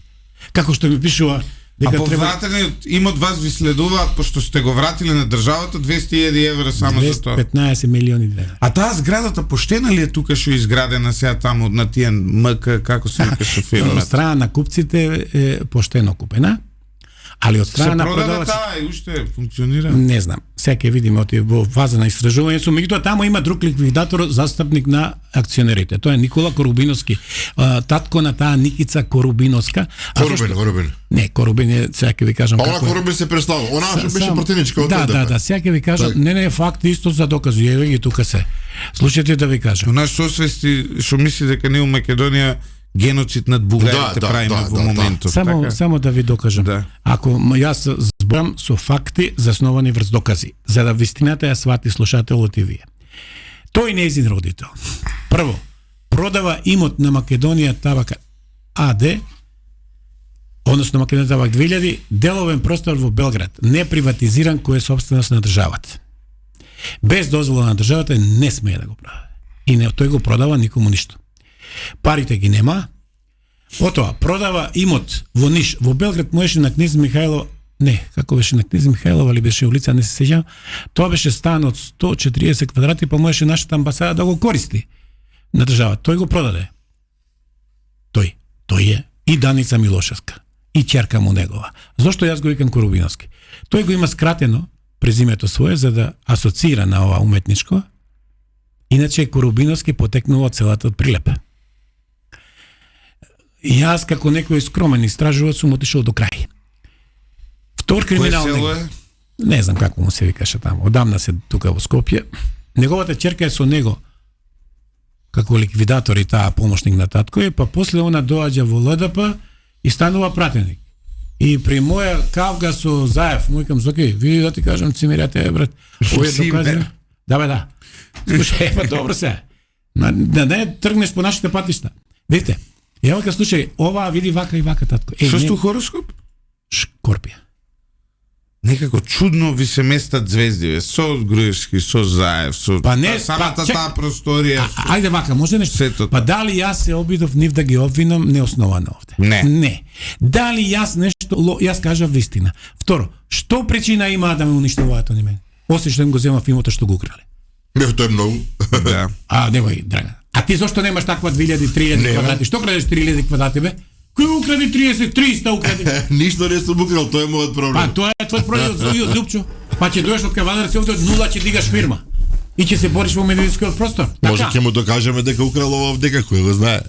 Како што ми пишува дека вратениот имот вас ви следуваат, пошто сте го вратиле на државата 200.000 евра само за тоа. 215 милиони евра. А таа зградата поштена ли е тука што изградена сега таму на тие МК, како се викаше фирмата? Страна на купците е поштено купена, Али од Се страна на продаде продавач таа и уште функционира. не знам. Сега ќе видиме оти во фаза на истражување сум, меѓутоа таму има друг ликвидатор, застапник на акционерите. Тоа е Никола Корубиновски, татко на таа Никица Корубиновска. Корубин. Не, Корубин е, сега ќе ви кажам Она како е. Корубин се представил. Она што беше противничка од Да, сега ќе ви кажам, не, факт исто за докази, еве ги тука се. Слушајте да ви кажам. У нас сосвести што мисли дека ние у Македонија геноцид над бугарите правиме во моментот. Само да ви докажам. Да. Ако јас зборам со факти засновани врз докази, за да вистината ја свати слушателот и вие. Тој нејзин родител. Прво, продава имот на Македонија Табак АД, односно Македонија Табак 2000, деловен простор во Белград, не приватизиран, кој е собственост на државата. Без дозвола на државата не смее да го продаде. И не, тој го продава никому ништо. Парите ги нема. Потоа продава имот во Ниш, во Белград можеше на Книз Михајлов, не, како беше на Книз Михајлова или беше улица, не се сеќавам. Тоа беше стан од 140 квадрати, па можеше нашата амбасада да го користи на држава. Тој го продаде. Тој е и Даница Милошевска, и ќерка му негова. Зошто јас го викам Корубиновски? Тој го има скратено презимето свое за да асоцира на ова уметничко. Иначе Корубиновски потекнува целата од Прилеп. Јас како некој скромен истражувач сум отишол до крај. Втор криминал. Не знам како му се викаше таму. Одамна се тука во Скопје. Неговата ќерка е со него како ликвидатор и таа помошник на татко е, па после она доаѓа во ЛДП и станува пратеник. И при моја кавга со Заев, му викам, окей, види да ти кажам, цимерјате е, брат. Овие докази. Да. Слушај, па добро се. Не тргнеш по нашите патишта. Видите, ја вака, слушај, ова види вака и вака, татко. Што сте хороскоп? Шкорпија. Некако чудно ви се местат звезди, со Груевски, со Заев, со самата таа просторија. Ајде вака, може нешто? Па дали јас се обидов нив да ги обвинам неосновано овде? Не. Дали јас нешто, јас кажав вистина. Второ, што причина има да ме уништуваат они мене? Освен што им го земав имота што го украле. Тоа е многу. Да. Немој, Драган. А ти зошто немаш таква 2000-3000 квадрати? Што крадеш 3000 квадрати, бе? Кој укради 30-300 укради? Ништо не сум украл, тоа е мојот проблем. Па тоа е твој проблем од Лупчо. Па ќе доеш од Кавадар, се овде од нула ќе дигаш фирма. И ќе се бориш во медиумскиот простор. Може ќе му докажеме дека украл ова овдека, кој го знае.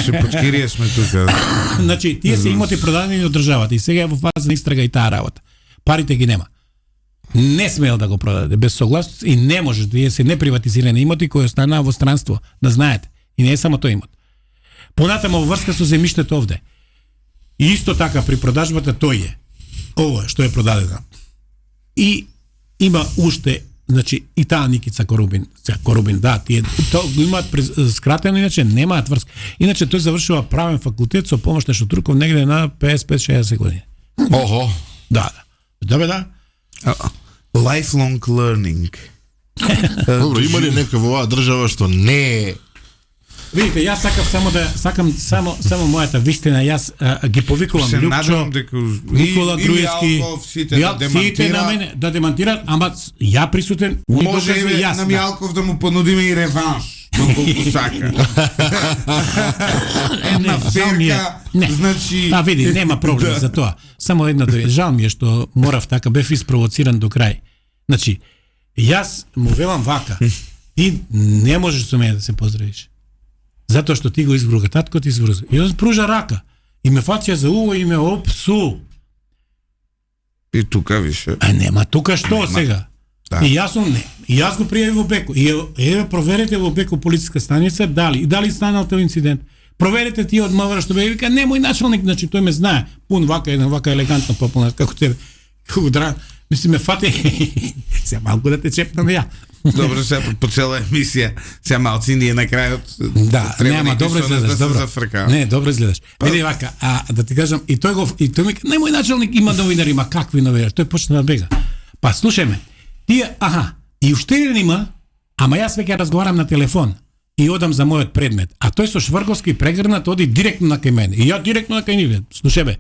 Се подкирија сме тука. Значи, тие се имоти продадени од државата и сега е во фаза на истрага и таа работа. Парите ги нема. Не смел да го продаде без согласност и не може, тие се неприватизирани имоти кои останаа во странство, да знаете. И не е само тој имот. Понатамо во врска со земјиштето овде. И исто така при продажбата тој е. Ова што е продадено. И има уште, значи и таа Никица Корубин, да, тие тоа го имаат скратено, иначе немаат врска. Иначе тој завршува правен факултет со помош на Шутруков негде на 55-60 години. Охо. Да. Да. Lifelong learning. Добро, има ли некој во оваа држава што не е? Видите, јас сакам само мојата вистина, јас ги повикувам Лупчо, Никола Груевски, сите на мене да демантираат, ама ја присутен, може и на Мијалков да му понудиме и реванш, доколку сака. Една ферка, значи... Да, види, нема проблем за тоа. Само една да жал ми е што морав така, бев испровоциран до крај. Значи, јас му велам вака, ти не можеш со мене да се поздравиш. Затоа што ти го избруга, татко ти избруга. И он пружа рака. И ме фација за уво и ме опсу. И тука више. Нема тука што сега. Да. И јас сум не. И јас го пријавив во Беко. И еве проверете во Беко полициска станица дали станал тој инцидент. Проверете ти од МВР што ме вика немој началник, значи тој ме знае. Пун вака елегантно популнат како тебе. Како драг. Мисли ме фати. Се малку да те чепнам ја. Добро, се по цела емисија. Се малци ние на крајот. Да, нема, добро изгледаш, добро. Не, добро изгледаш. Види вака, да ти кажам, и тој ми немој началник, има новинари, ма какви новинари? Тој почна да бега. Па слушајме. Тие, и уште еден има, ама јас веќе разговарам на телефон и одам за мојот предмет. А тој со Шврговски прегрнат оди директно на кај мене. И ја директно на кај ниве. Слушај бе.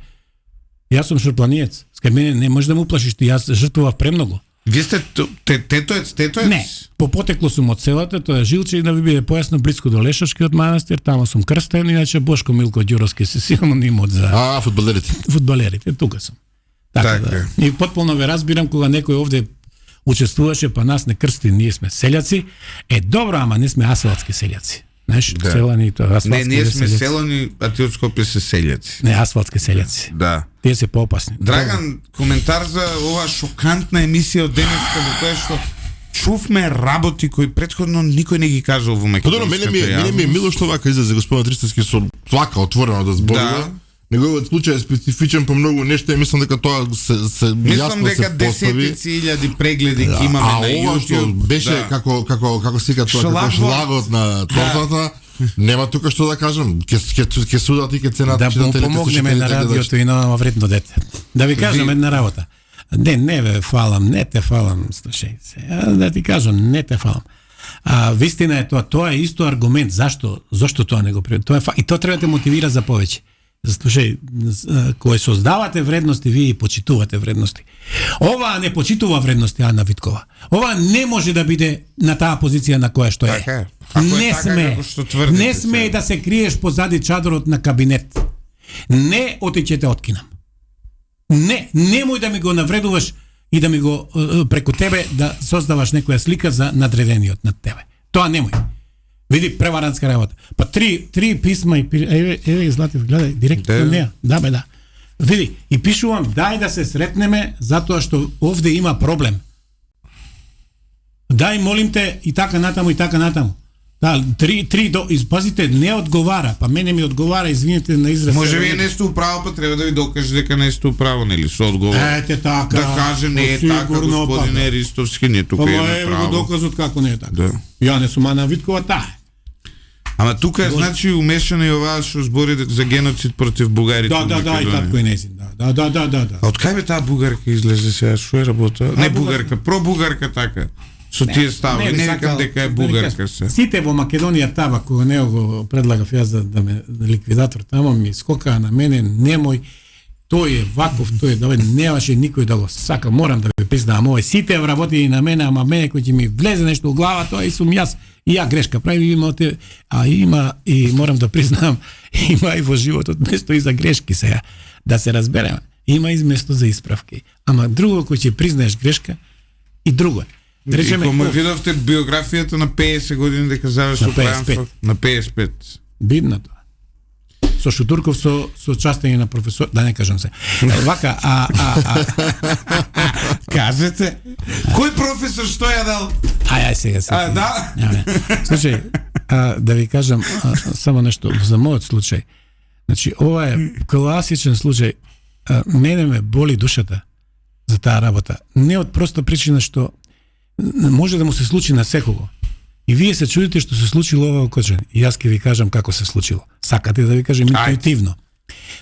Јас сум шорпланиец. Кај мене не можеш да му уплашиш, ти јас жртвував премногу. Вие сте тетоец? Не, по потекло сум од селата, тоа е Жилче и да ви биде појасно близко до Лешовскиот манастир, таму сум крстен, иначе Бошко Милко Ѓуровски се силно имот за фудбалерите. Фудбалерите, тука сум. Така. И потполно ве разбирам кога некој овде учествуваше, па нас не крсти, ние сме селјаци. Добро, ама не сме асфалтски селјаци. Знаеш, Да. селани, тоа асфалтски. Не, ние сме селјаци. селани, а ти од Скопје се селјаци. Не, асфалтски селјаци. Да. Тие се поопасни. Драган, коментар за оваа шокантна емисија од денеска во која што чувме работи кои претходно никој не ги кажал во Подобро, македонската мене ми е мило што вака излезе господин Тристевски со вака отворено да зборува. Да. Неговиот случај е специфичен по многу нешта и мислам дека тоа се Мислам јасно дека се постави. десетици илјади прегледи ќе имаме А на ова што YouTube. беше да. како се вика тоа, како Шлагот. шлагот на тортата, нема тука што да кажам. Ќе судат и ќе ценат Да му помогнеме на радиото и на вредно дете. Да ви кажам една работа. Не ве фалам, не те фалам, слушај се. Да ти кажам, не те фалам. Вистина е тоа е исто аргумент. Зашто тоа не го прави? Тоа е и тоа треба да те мотивира за повеќе. Слушај, кој создавате вредности, вие и почитувате вредности. Ова не почитува вредности, Ана Виткова. Ова не може да биде на таа позиција на која што е. Така е. Ако е Не така сме. како што тврдите Не сме се. да се криеш позади чадорот на кабинет. Не отичете откинам. Не, немој да ми го навредуваш и да ми го преку тебе да создаваш некоја слика за надредениот над тебе. Тоа немој. Види преварантска работа. Па три писма и еве Златив, гледај директно Да. на неа. Да бе, да. Види, и пишувам дај да се сретнеме затоа што овде има проблем. Дај молим те и така натаму и така натаму. Да, три до пазите не одговара, па мене ми одговара, извините на израз. Може би не сте управо, па треба да ви докаже дека не сте управо, нели, со одговор. Ете така. Да каже не е така, сигурно, господине Ристовски, ние тука Ама имаме еве го право. доказот како не е така. Да. Ја не сум Ана Виткова, таа. Ама тука е значи умешано и оваа што збори за геноцид против бугарите. Да, во да, да, и Македонија. татко и незин. Да. А од кај бе таа бугарка излезе сега, што е работа? Не бугарка, пробугарка така. Со тие стави, не викам дека е бугарка се. Сите во Македонија таба кога не го предлагав јас да ме ликвидатор тамо ми скокаа на мене, немој тој е ваков, тој е да немаше никој да го сака, морам да ви признаам, овој сите вработи на мене, ама мене кој ќе ми влезе нешто во глава, тоа и сум јас. И ја грешка прави, има и морам да признам, има и во животот место и за грешки сега. Да се разбереме. Има и место за исправки. Ама друго кој ќе признаеш грешка и друго е. И кога видовте биографијата на 50 години дека завршил На 55. на 55. Бидна тоа. Со Шутурков со частење на професор, да не кажам се. Вака, кажете. Кој професор што ја дал? Ај сега се. Да? Слушај, да ви кажам само нешто за мојот случај. Значи, ова е класичен случај. Мене ме боли душата за таа работа. Не од проста причина што може да му се случи на секого. И вие се чудите што се случило ова во Кочани. И јас ќе ви кажам како се случило. Сакате да ви кажем интуитивно.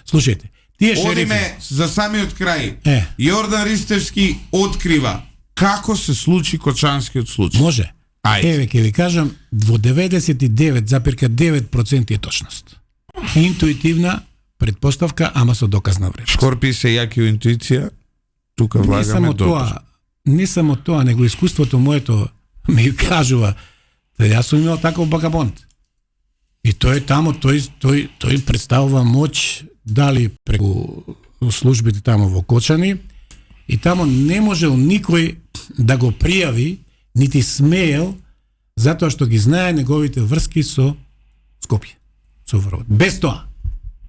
Слушајте, тие шерифи... Одиме за самиот крај. Јордан Ристевски открива како се случи Кочанскиот случај. Може. Ајде. Еве ќе ви кажам, во 99,9% е точност. Интуитивна предпоставка, ама со доказна вредност. Шкорпи се јаки во интуиција. Тука Не влагаме само добро. тоа, не само тоа, него искуството моето ми кажува да јас сум имал таков багабонт. И тој е тамо, тој представува моќ дали преку службите тамо во Кочани и тамо не можел никој да го пријави, нити смеел, затоа што ги знае неговите врски со Скопје, со врвот. Без тоа,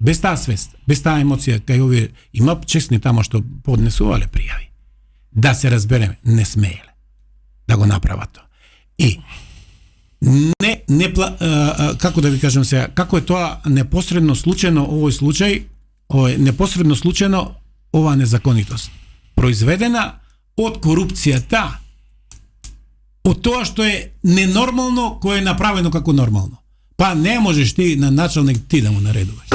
без таа свест, без таа емоција, кај овие има честни тамо што поднесувале пријави. Да се разбереме, не смееле да го направат тоа. И како да ви кажам сега, како е тоа непосредно случајно овој случај, непосредно случајно оваа незаконитост, произведена од корупцијата, од тоа што е ненормално, кое е направено како нормално. Па не можеш ти на началник ти да му наредуваш.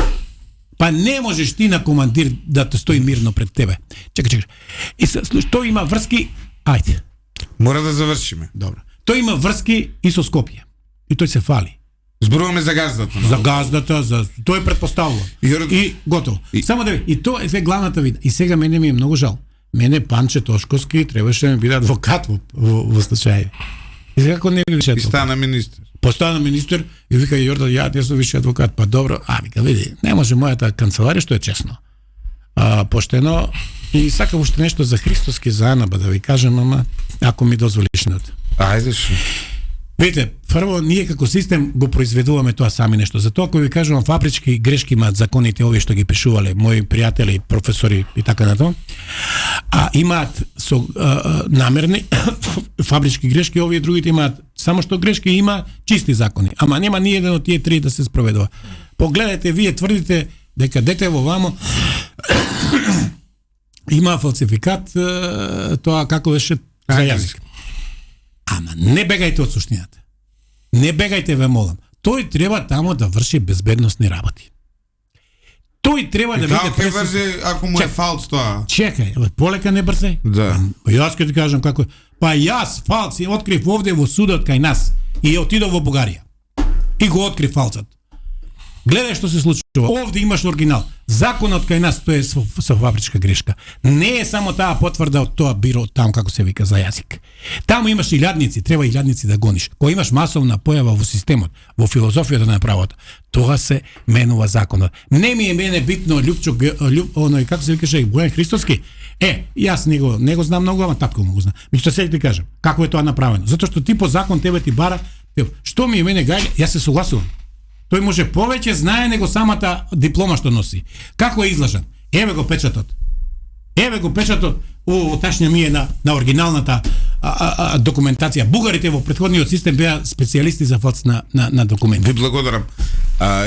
Па не можеш ти на командир да те стои мирно пред тебе. Чекај. И тој има врски, ајде. Мора да завршиме. Добро. Тој има врски и со Скопје. И тој се фали. Зборуваме за газдата. За газдата, тој предпоставува. И готово. Само да ви, и тоа е главната вида. И сега мене ми е многу жал. Мене Панче Тошковски требаше да ми биде адвокат во случај. И сега како не беше адвокат. И стана министер. Постана министер и вика Јордан, ја сум више адвокат. Па добро, вика види, не може мојата канцеларија што е честно. поштено. И сакам уште нешто за Христоски за Анаба да ви кажам, ама ако ми дозволиш минута. Ајде шо. Видите, прво ние како систем го произведуваме тоа сами нешто. Затоа кога ви кажувам фабрички грешки имаат законите овие што ги пишувале мои пријатели, професори и така натаму. А имаат со намерни фабрички грешки, овие другите имаат само што грешки, има чисти закони. Ама нема ни еден од тие три да се спроведува. Погледате, вие тврдите дека дете во вамо има фалсификат, тоа како беше за јазик. Ама не бегајте од суштината. Не бегајте, ве молам. Тој треба тамо да врши безбедносни работи. Тој треба да биде Како ќе врзе ако му е фалц тоа? Чекај, полека не брзај. Да. Јас ќе ти кажам како. Па јас фалц ја открив овде во судот кај нас и отидов во Бугарија. И го открив фалцот. Гледај што се случува. Овде имаш оригинал. Законот кај нас тоа е со фабричка грешка. Не е само таа потврда од тоа биро таму како се вика за јазик. Таму имаш илјадници, треба илјадници да гониш. Кога имаш масовна појава во системот, во филозофијата на правото, тоа се менува законот. Не ми е мене битно Љупчо оној како се викаше Бојан Христоски. Јас не го знам многу, ама татко му го знам. Меѓутоа сега ти кажам, како е тоа направено? Затоа што ти по закон тебе ти бара, што ми е мене гајле, јас се согласувам. Тој може повеќе знае него самата диплома што носи. Како е излажан? Еве го печатот. Еве го печатот у ташња ми е на оригиналната документација. Бугарите во претходниот систем беа специјалисти за фалц на документи. Ви благодарам.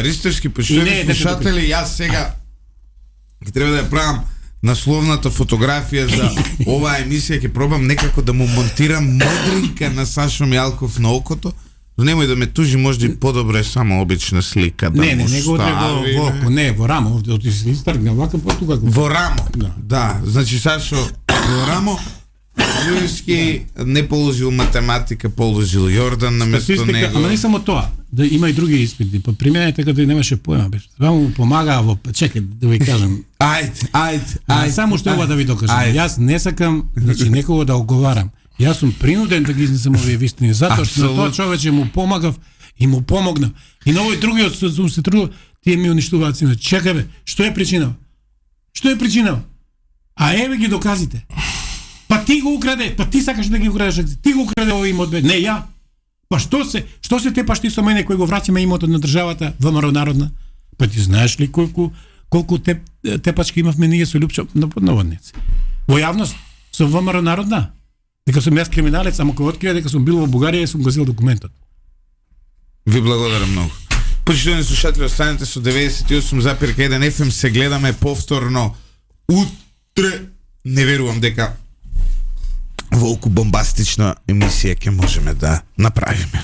Ристовски почитувани слушатели, јас сега ќе треба да ја правам насловната фотографија за оваа емисија, ќе пробам некако да му монтирам модринка на Сашо Мјалков на окото. Но немој да ме тужи, може и подобро е само обична слика да не му го стави. во око, не, во рамо, овде се истргна вака поту како. Во рамо. Да, значи Сашо во рамо. Љујски не положил математика, положил Јордан на место него. Ама не само тоа, да има и други испити. Па при мене така да немаше поема беше. Тоа му помага во чекај да ви кажам. Ајде. Само што ова да ви докажам. Јас не сакам значи некого да оговарам. Јас сум принуден да ги изнесам овие вистини, затоа што тоа човече му помагав и му помогнав. И на овој другиот сум се трудил, тие ми уништуваат сина. Чекај бе, што е причинава? Што е причинава? А еве ги доказите. Па ти го украде, па ти сакаш да ги украдеш, ти го украде овој имот, бе, не ја. Па што се тепаш ти со мене кој го враќаме имотот на државата, ВМРО народна? Па ти знаеш ли колку тепачки имавме ние со Љупчо на поднаводници? Во јавност со ВМРО народна? Дека сум јас криминалец, ама кога открија дека сум бил во Бугарија и сум го зел документот. Ви благодарам многу. Почитувани слушатели, останете со 98,1 FM, се гледаме повторно утре. Не верувам дека волку бомбастична емисија ќе можеме да направиме.